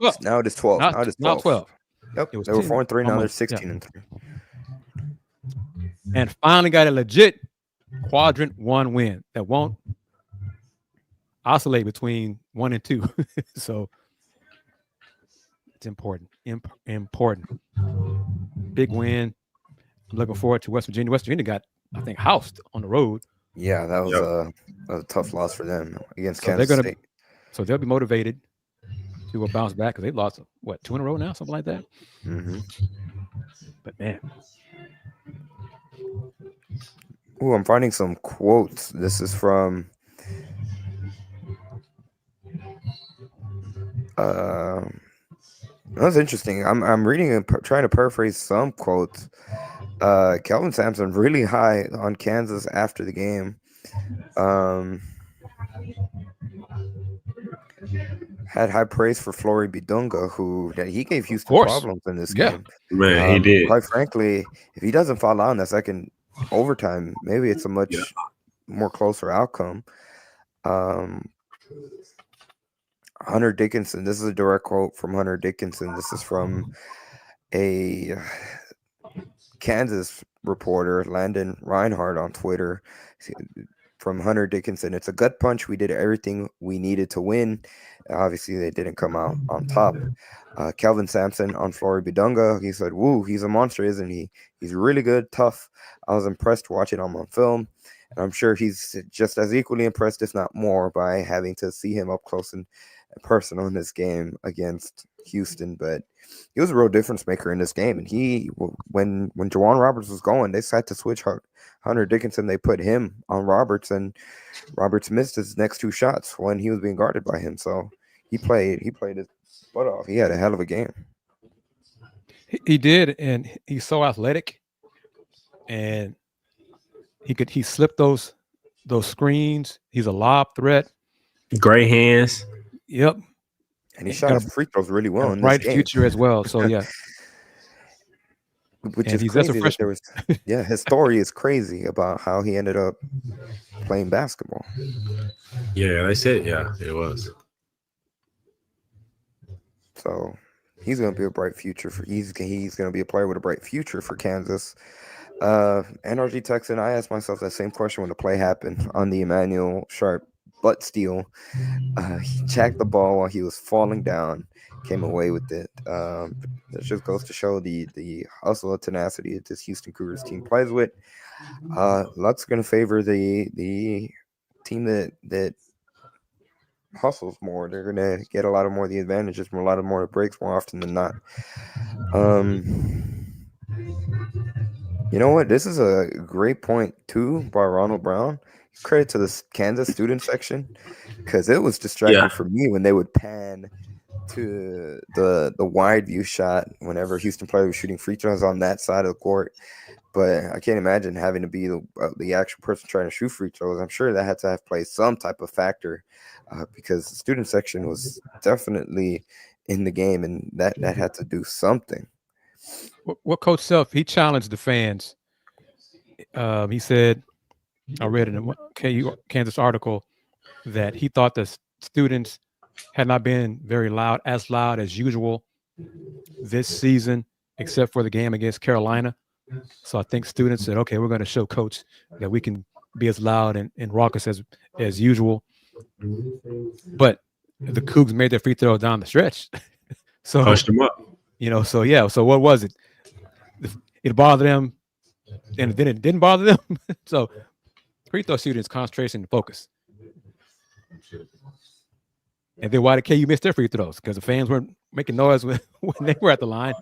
is 12. Now 12. Yep. They were 4-3. Now they're 16-3. And finally got a legit quadrant 1 win that won't oscillate between 1 and 2. So it's important. Important. Big win. I'm looking forward to West Virginia. West Virginia got, I think, housed on the road. Yeah, that was a tough loss for them against So Kansas State. So they'll be motivated to bounce back because they lost, 2 in a row now, something like that. Mm-hmm. But man. Oh, I'm finding some quotes. This is from that's interesting. I'm reading and trying to paraphrase some quotes. Kelvin Sampson really high on Kansas after the game. Had high praise for Flory Bidunga, who he gave Houston problems in this game. Man, he did. Quite frankly, if he doesn't fall out in that second overtime, maybe it's a much more closer outcome. Hunter Dickinson. This is a direct quote from Hunter Dickinson. This is from a Kansas reporter, Landon Reinhardt, on Twitter. From Hunter Dickinson, it's a gut punch. We did everything we needed to win. Obviously, they didn't come out on top. Kelvin Sampson on Flory Bidunga, he said, "Woo, he's a monster, isn't he? He's really good, tough. I was impressed watching him on film. And I'm sure he's just as equally impressed, if not more, by having to see him up close and personal in this game against Houston. But he was a real difference maker in this game. And when Juwan Roberts was going, they decided to switch Hunter Dickinson. They put him on Roberts, and Roberts missed his next 2 shots when he was being guarded by him. So he played his butt off. He had a hell of a game. He did, and he's so athletic, and he slipped those screens. He's a lob threat. Great hands. Yep. And he shot his free throws really well in this bright game. future as well. So yeah. Which is crazy that there was, his story is crazy about how he ended up playing basketball. Yeah, they said, it was. So he's going to be a bright future he's going to be a player with a bright future for Kansas. NRG Texan, I asked myself that same question when the play happened on the Emmanuel Sharp butt steal. He jacked the ball while he was falling down, came away with it. That just goes to show the hustle and tenacity that this Houston Cougars team plays with. Luck's going to favor the team that hustles more. They're going to get a lot more of the advantages from a lot of more breaks more often than not. You know what? This is a great point too by Ronald Brown. Credit to the Kansas student section, because it was distracting for me when they would pan to the wide view shot whenever Houston players were shooting free throws on that side of the court. But I can't imagine having to be the actual person trying to shoot free throws. I'm sure that had to have played some type of factor, because the student section was definitely in the game, and that had to do something. What Coach Self, he challenged the fans. He said, I read in a Kansas article that he thought the students had not been very loud as usual this season, except for the game against Carolina. So I think students said, okay, we're going to show Coach that we can be as loud and raucous as usual. But the Cougs made their free throw down the stretch. So pushed them up. So what was it? It bothered them, and then it didn't bother them. So free throw shooting is concentration and focus. And then why did KU miss their free throws? Because the fans weren't making noise when they were at the line.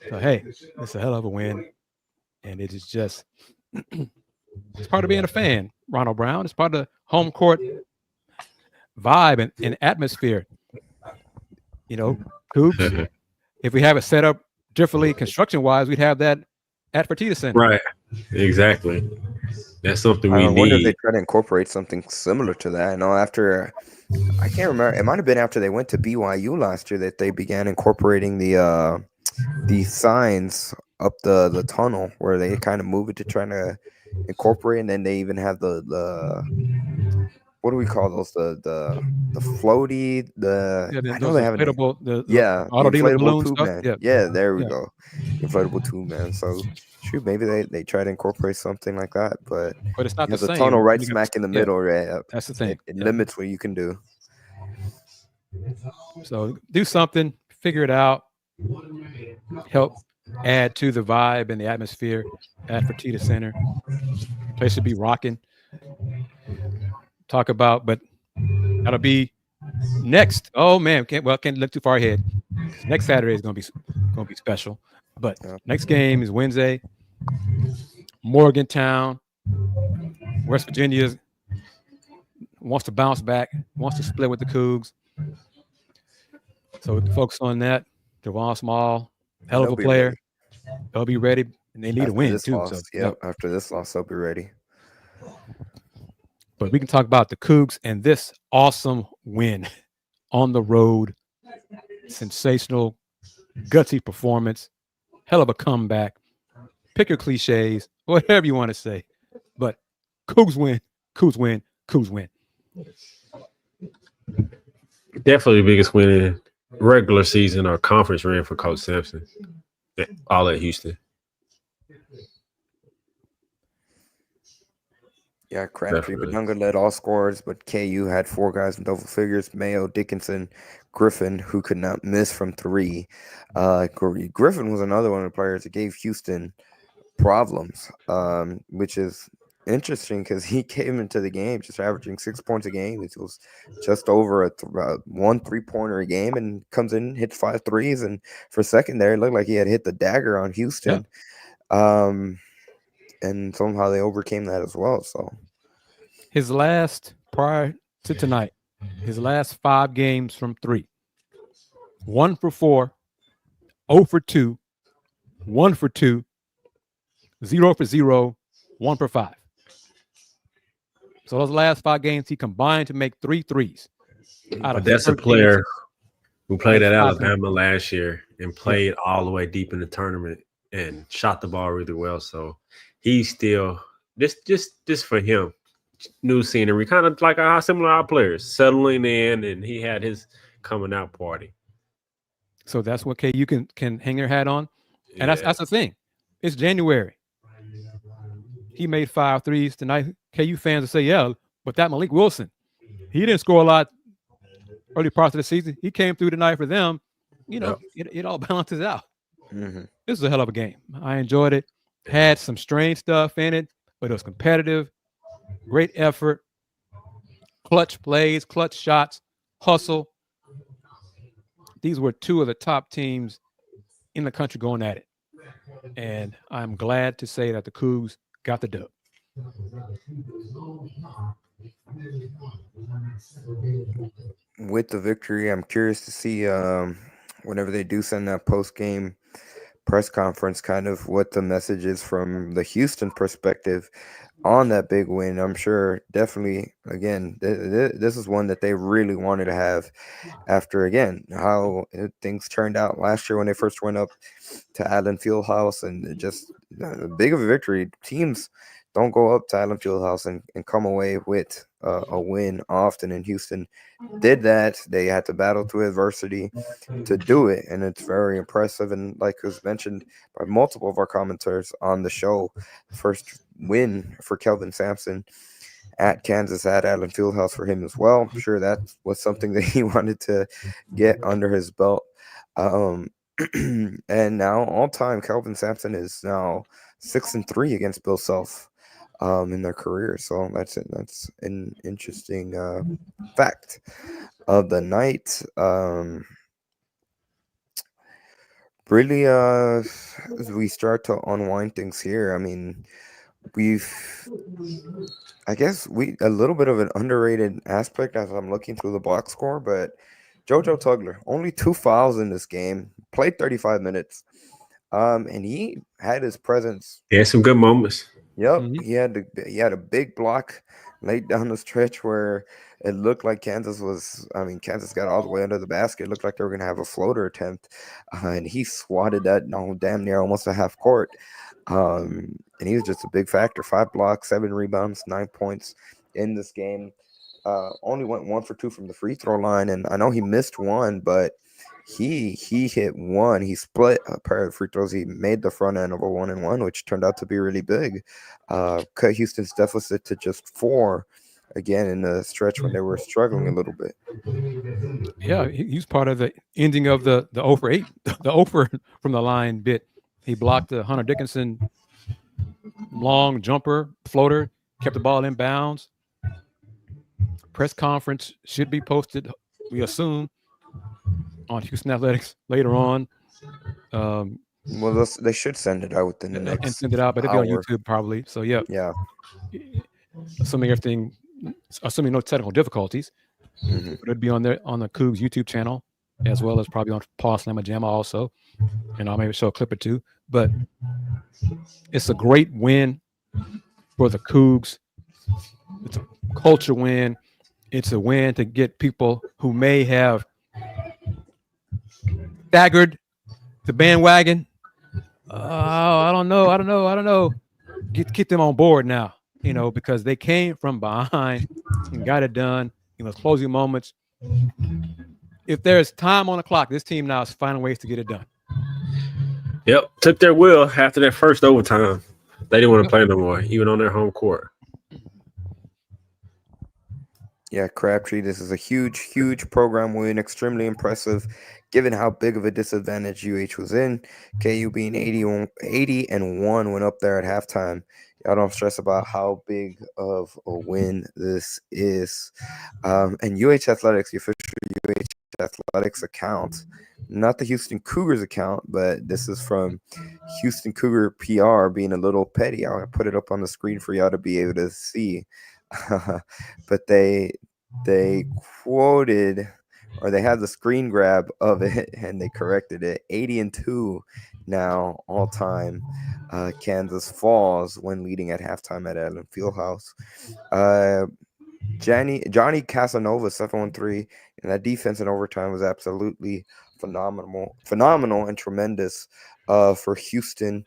So hey, it's a hell of a win, and it is just it's part of being a fan. Ronald Brown, it's part of the home court vibe and atmosphere. Cougs. If we have it set up differently construction-wise, we'd have that at Fertitta Center. Right. Exactly. That's something we need. I wonder if they try to incorporate something similar to that. I know I can't remember. It might have been after they went to BYU last year that they began incorporating the signs up the tunnel, where they kind of move it to try to incorporate, and then they even have the what do we call those? The floaty, I know they have inflatable, the auto dealer balloon tube stuff. man. Yeah, there we go. inflatable tube, man. So shoot, maybe they try to incorporate something like that, but it's not you the have the same. tunnel right You got- smack in the yeah, middle. Right, that's the thing. It Yeah. limits what you can do. So do something, figure it out, help add to the vibe and the atmosphere at Fertitta Center. Place should be rocking. Talk about, but that'll be next. Oh man, can't look too far ahead. Next Saturday is gonna be special. But next game is Wednesday. Morgantown, West Virginia wants to bounce back, wants to split with the Cougs. So we can focus on that. Javon Small, hell of a player. Ready. They'll be ready, and they need a win too. Loss, so after this loss, they'll be ready. But we can talk about the Cougs and this awesome win on the road. Sensational, gutsy performance. Hell of a comeback. Pick your cliches, whatever you want to say. But Cougs win, Cougs win, Cougs win. Definitely the biggest win in regular season or conference win for Coach Sampson. All at Houston. Yeah, Crabtree, Benunga led all scorers, but KU had 4 guys in double figures: Mayo, Dickinson, Griffin, who could not miss from 3. Griffin was another one of the players that gave Houston problems, which is interesting because he came into the game just averaging 6 points a game. It was just over one 3-pointer a game, and comes in, hits 5 threes, and for a second there, it looked like he had hit the dagger on Houston. Yeah. And somehow they overcame that as well. So his last, prior to tonight, his last 5 games from 3, 1 for 4, 0 for 2, 1 for 2, 0 for 0, 1 for 5. So those last 5 games, he combined to make 3 threes. But that's a player who played at Alabama last year and played all the way deep in the tournament and shot the ball really well. So he's still just for him, new scenery, kind of like how similar our players settling in, and he had his coming out party. So that's what KU can hang their hat on, and that's the thing. It's January. He made 5 threes tonight. KU fans will say, yeah, but that Malik Wilson, he didn't score a lot early parts of the season. He came through tonight for them. You know, it all balances out. Mm-hmm. This is a hell of a game. I enjoyed it. Had some strange stuff in it, but it was competitive. Great effort. Clutch plays, clutch shots, hustle. These were 2 of the top teams in the country going at it. And I'm glad to say that the Cougs got the dub. With the victory, I'm curious to see whenever they do send that post-game press conference, kind of what the message is from the Houston perspective on that big win. I'm sure definitely, again, this is one that they really wanted to have after, again, how things turned out last year when they first went up to Allen Fieldhouse, and just big of a victory. Teams don't go up to Allen Fieldhouse and come away with a win often, and Houston did that. They had to battle through adversity to do it, and it's very impressive. And like was mentioned by multiple of our commenters on the show, the first win for Kelvin Sampson at Kansas at Allen Fieldhouse for him as well. I'm sure that was something that he wanted to get under his belt. And now all-time Kelvin Sampson is now 6-3 against Bill Self in their career. So that's an interesting fact of the night. Really, as we start to unwind things here, I mean, I guess a little bit of an underrated aspect as I'm looking through the box score, but JoJo Tugler, only 2 fouls in this game, played 35 minutes. And he had his presence. He had some good moments. Yep. Mm-hmm. He had a big block late down the stretch where it looked like Kansas got all the way under the basket. It looked like they were going to have a floater attempt. And he swatted that damn near almost a half court. And he was just a big factor. 5 blocks, 7 rebounds, 9 points in this game. Only went 1 for 2 from the free throw line. And I know he missed one, but he hit one. He split a pair of free throws. He made the front end of a 1-and-1, which turned out to be really big. Cut Houston's deficit to just 4 again in the stretch when they were struggling a little bit. Yeah, he's part of the ending of the 0 for 8, the 0 for from the line bit. He blocked the Hunter Dickinson long jumper floater, kept the ball in bounds. Press conference should be posted, we assume, on Houston Athletics later on. Well, they should send it out within the next and send it out, but it'll be on YouTube probably. So yeah, assuming no technical difficulties, it'd be on the Cougs YouTube channel, as well as probably on Paul Slamma Jamma also, and I'll maybe show a clip or two. But it's a great win for the Cougs. It's a culture win. It's a win to get people who may have staggered the bandwagon. I don't know. Get them on board now, because they came from behind and got it done in those closing moments. If there's time on the clock, this team now is finding ways to get it done. Yep, took their will after that first overtime. They didn't want to play no more, even on their home court. Yeah, Crabtree, this is a huge program win. Extremely impressive, given how big of a disadvantage UH was in. KU being 80-1 went up there at halftime. Y'all don't stress about how big of a win this is. And UH Athletics, the official UH Athletics account, not the Houston Cougars account, but this is from Houston Cougar PR being a little petty. I'll put it up on the screen for y'all to be able to see. But they quoted, or they had the screen grab of it, and they corrected it. 80-2 now all time. Kansas falls when leading at halftime at Allen Fieldhouse. Johnny Casanova 7-on-3, and that defense in overtime was absolutely phenomenal and tremendous for Houston,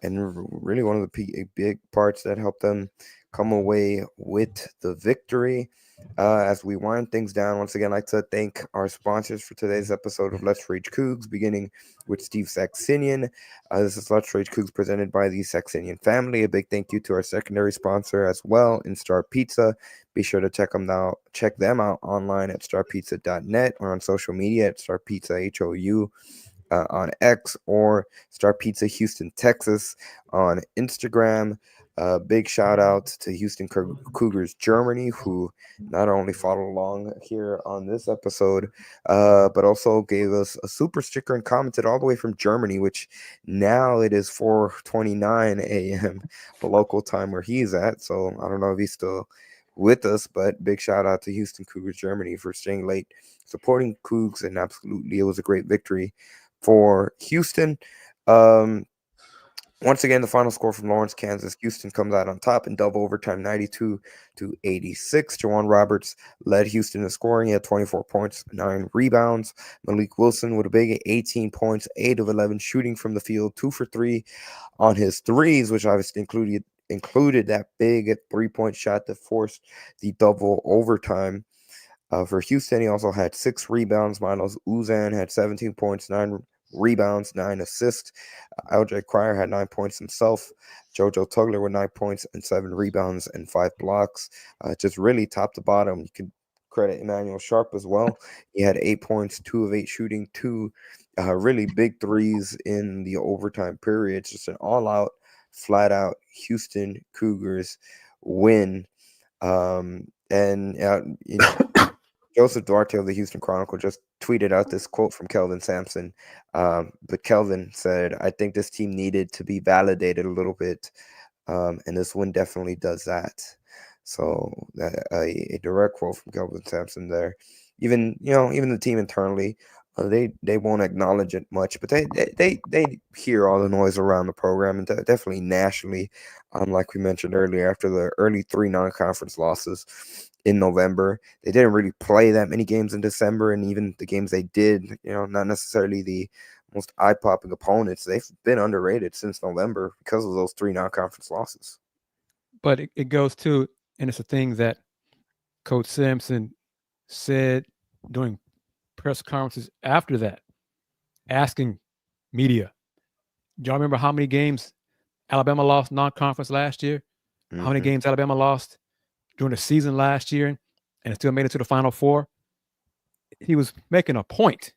and really one of the big parts that helped them come away with the victory. As we wind things down, once again, I'd like to thank our sponsors for today's episode of Let's Rage Coogs, beginning with Steve Saxenian. This is Let's Rage Coogs presented by the Saxenian Family. A big thank you to our secondary sponsor as well, In Star Pizza. Be sure to check them out online at starpizza.net or on social media at Star Pizza HOU on X, or Star Pizza Houston, Texas on Instagram. Big shout out to Houston Cougars Germany, who not only followed along here on this episode, but also gave us a super sticker and commented all the way from Germany, which now it is 4:29 a.m. the local time where he's at. So I don't know if he's still with us, but big shout out to Houston Cougars Germany for staying late, supporting Cougs, and absolutely it was a great victory for Houston. Once again, the final score from Lawrence, Kansas. Houston comes out on top in double overtime, 92-86. Juwan Roberts led Houston in scoring. He had 24 points, 9 rebounds. Malik Wilson with a big 18 points, 8 of 11 shooting from the field, 2 for 3 on his threes, which obviously included that big 3-point shot that forced the double overtime. For Houston, he also had 6 rebounds. Milos Uzan had 17 points, 9 rebounds, 9 assists. LJ Cryer had 9 points himself. JoJo Tugler with 9 points and 7 rebounds and 5 blocks. Just really top to bottom. You can credit Emmanuel Sharp as well. He had 8 points, 2 of 8 shooting, 2 really big threes in the overtime period. It's just an all-out, flat-out Houston Cougars win. Joseph Duarte of the Houston Chronicle just tweeted out this quote from Kelvin Sampson. But Kelvin said, I think this team needed to be validated a little bit. And this win definitely does that. So a direct quote from Kelvin Sampson there. Even the team internally, they won't acknowledge it much, but they hear all the noise around the program, and definitely nationally, like we mentioned earlier, after the early 3 non-conference losses in November. They didn't really play that many games in December, and even the games they did, not necessarily the most eye-popping opponents. They've been underrated since November because of those 3 non-conference losses. But it goes to, and it's a thing that Coach Sampson said during press conferences after that asking media, do y'all remember how many games Alabama lost non-conference last year? Mm-hmm. How many games Alabama lost during the season last year and still made it to the Final Four? He was making a point.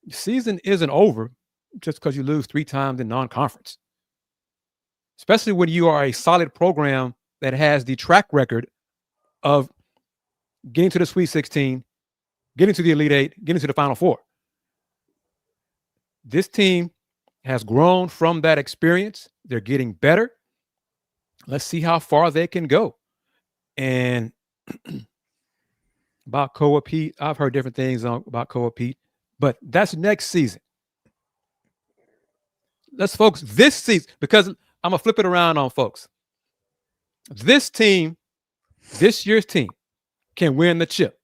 The season isn't over just because you lose 3 times in non-conference, especially when you are a solid program that has the track record of getting to the Sweet 16, getting to the Elite Eight, getting to the Final Four. This team has grown from that experience. They're getting better. Let's see how far they can go. And about Koa Pete, I've heard different things about Koa Pete, but that's next season. Let's focus this season, because I'm going to flip it around on folks. This team, this year's team, can win the chip.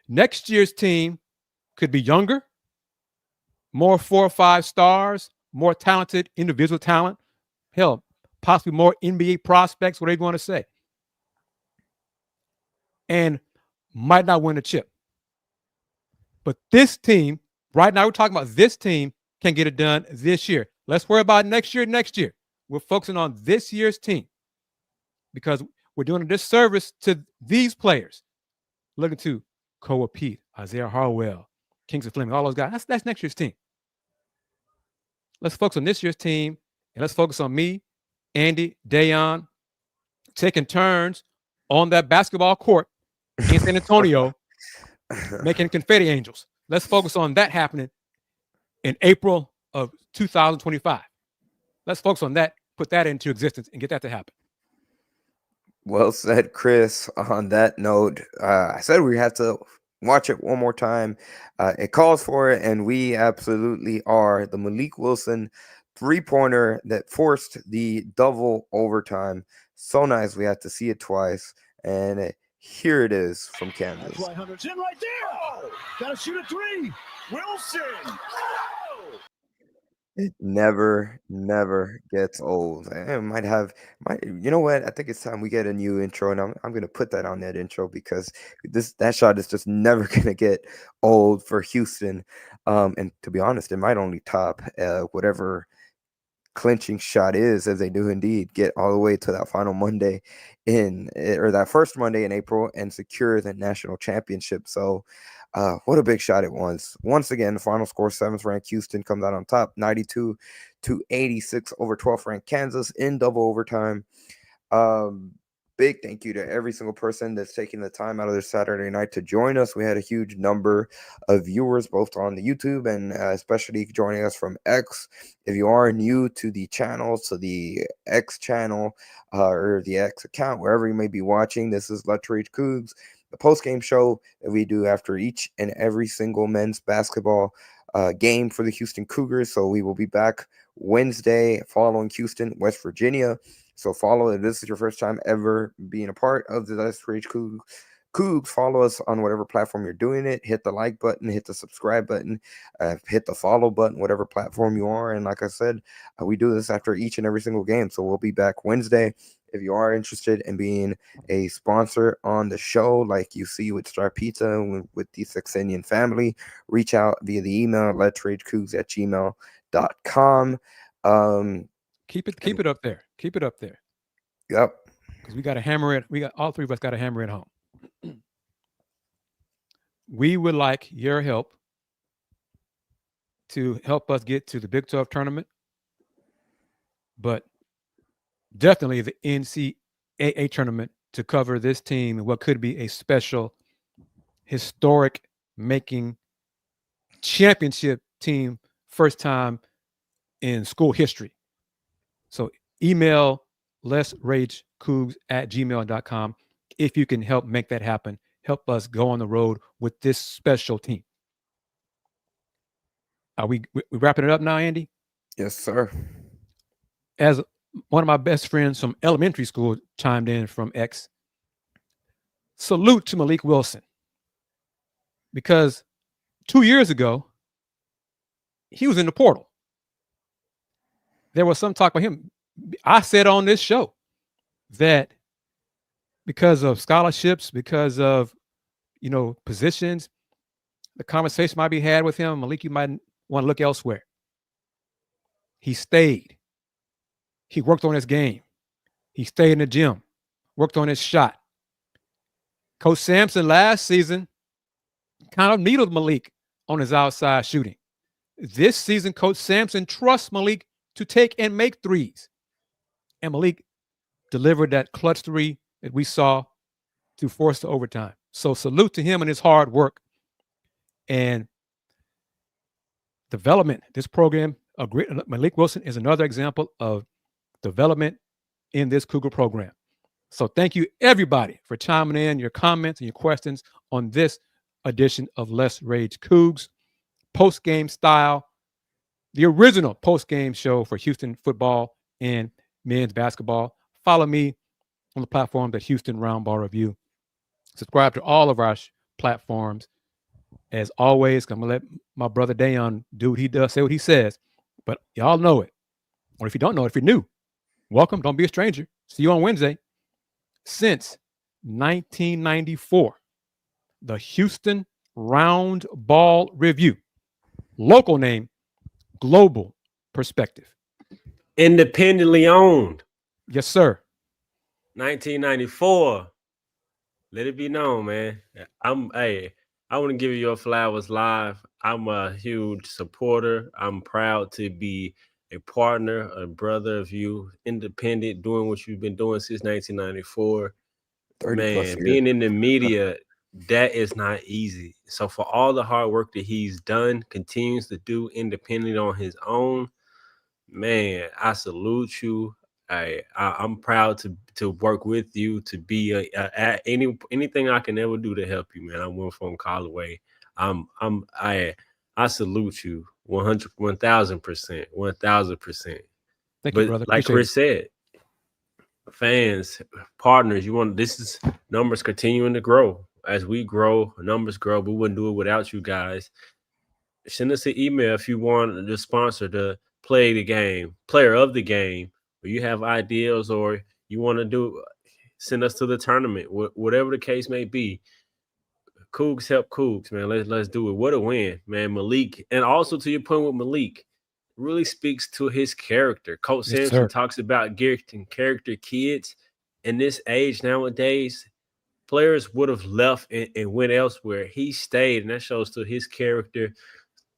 Next year's team could be younger, more 4 or 5 stars, more talented individual talent. Hell, possibly more NBA prospects, whatever you want to say. And might not win a chip. But this team, right now we're talking about this team, can get it done this year. Let's worry about next year. We're focusing on this year's team because we're doing a disservice to these players. Looking to Koa Pete, Isaiah Harwell, Kingsley Fleming, all those guys. That's next year's team. Let's focus on this year's team, and let's focus on me, Andy, Dayon, taking turns on that basketball court in San Antonio, making confetti angels. Let's focus on that happening in April of 2025. Let's focus on that, put that into existence, and get that to happen. Well said, Kris. On that note, I said we had to watch it one more time. It calls for it, and we absolutely are. The Malik Wilson 3-pointer that forced the double overtime. So nice. We had to see it twice. And here it is from Kansas. That's why Hunter's in right there. Oh, gotta shoot a 3. Wilson. Oh. It never gets old. You know what? I think it's time we get a new intro, and I'm going to put that on that intro because that shot is just never going to get old for Houston. And to be honest, it might only top whatever clinching shot is, as they do indeed get all the way to that final Monday that first Monday in April and secure the national championship. So what a big shot it was. Once again, the final score, 7th ranked Houston comes out on top, 92-86 over 12th ranked Kansas in double overtime. Big thank you to every single person that's taking the time out of their Saturday night to join us. We had a huge number of viewers, both on the YouTube and especially joining us from X. If you are new to the channel, to the X channel or the X account, wherever you may be watching, this is Let's Rage Coogs, the post-game show that we do after each and every single men's basketball game for the Houston Cougars. So we will be back Wednesday following Houston, West Virginia. So follow, if this is your first time ever being a part of the Let's Rage Coogs, follow us on whatever platform you're doing it. Hit the like button, hit the subscribe button, hit the follow button, whatever platform you are. And like I said, we do this after each and every single game. So we'll be back Wednesday. If you are interested in being a sponsor on the show, like you see with Star Pizza, with the Saxenian Family, reach out via the email, letsragecoogs@gmail.com. Keep it up there. Keep it up there. Yep. Because we got to hammer it. All three of us got to hammer it home. We would like your help to help us get to the Big 12 tournament, but definitely the NCAA tournament to cover this team and what could be a special, historic making championship team, first time in school history. So email letsragecoogs@gmail.com if you can help make that happen. Help us go on the road with this special team. Are we wrapping it up now, Andy? Yes, sir. As one of my best friends from elementary school chimed in from X, salute to Malik Wilson. Because 2 years ago, he was in the portal. There was some talk about him. I said on this show that because of scholarships, because of, positions, the conversation might be had with him, Malik, you might want to look elsewhere. He stayed. He worked on his game. He stayed in the gym, worked on his shot. Coach Sampson last season kind of needled Malik on his outside shooting. This season, Coach Sampson trusts Malik to take and make threes. And Malik delivered that clutch three that we saw to force the overtime. So salute to him and his hard work and development. This program, Malik Wilson is another example of development in this Cougar program. So thank you, everybody, for chiming in your comments and your questions on this edition of Let's Rage Coogs, post-game style, the original post-game show for Houston football and men's basketball. Follow me on the platform at Houston Roundball Review. Subscribe to all of our platforms. As always, I'm going to let my brother Dayon do what he does, say what he says. But y'all know it. Or if you don't know it, if you're new, welcome. Don't be a stranger. See you on Wednesday. Since 1994, the Houston Roundball Review. Local name, global perspective. Independently owned. Yes, sir. 1994. Let it be known, man. I want to give you your flowers live. I'm a huge supporter. I'm proud to be a partner, a brother of you, independent, doing what you've been doing since 1994. Man, being in the media, that is not easy. So for all the hard work that he's done, continues to do independently on his own, man, I salute you. I'm proud to work with you, to be anything I can ever do to help you, man. I'm one phone call away. I salute you 1,000%, 1,000%. Thank you, brother. Like Kris said, fans, partners, this is numbers continuing to grow. As we grow, numbers grow. We wouldn't do it without you guys. Send us an email if you want the sponsor to play the game, player of the game, or you have ideas or you want to send us to the tournament, whatever the case may be. Cougs help Cougs, man. Let's do it. What a win, man. Malik, and also to your point with Malik, really speaks to his character. Coach Sampson talks about character kids. In this age nowadays, players would have left and went elsewhere. He stayed, and that shows to his character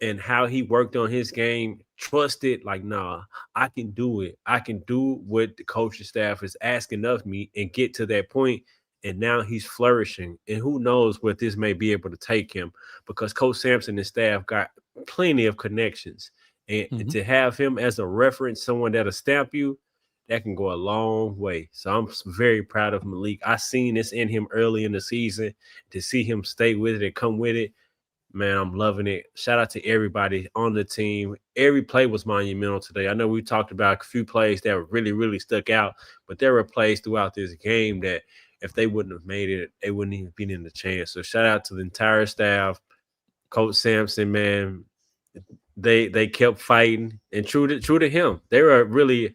and how he worked on his game, trusted, like, nah, I can do it. I can do what the coaching staff is asking of me and get to that point. And now he's flourishing. And who knows what this may be able to take him, because Coach Sampson and staff got plenty of connections. And to have him as a reference, someone that'll stamp you, that can go a long way. So I'm very proud of Malik. I seen this in him early in the season. To see him stay with it and come with it, man, I'm loving it. Shout out to everybody on the team. Every play was monumental today. I know we talked about a few plays that really, really stuck out, but there were plays throughout this game that if they wouldn't have made it, they wouldn't even been in the chance. So shout out to the entire staff. Coach Sampson, man, they kept fighting, and true to him, they were really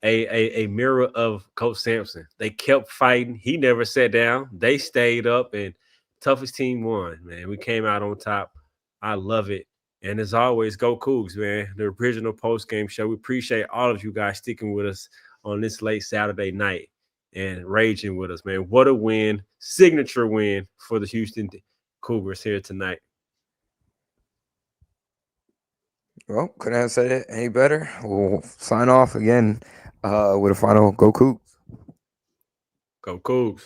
a mirror of Coach Sampson. They kept fighting. He never sat down. They stayed up, and toughest team won, man. We came out on top. I love it. And as always, go Cougs, man. The original post-game show. We appreciate all of you guys sticking with us on this late Saturday night and raging with us, man. What a win. Signature win for the Houston Cougars here tonight. Well, couldn't have said it any better. We'll sign off again with a final Go Cougs. Go Cougs.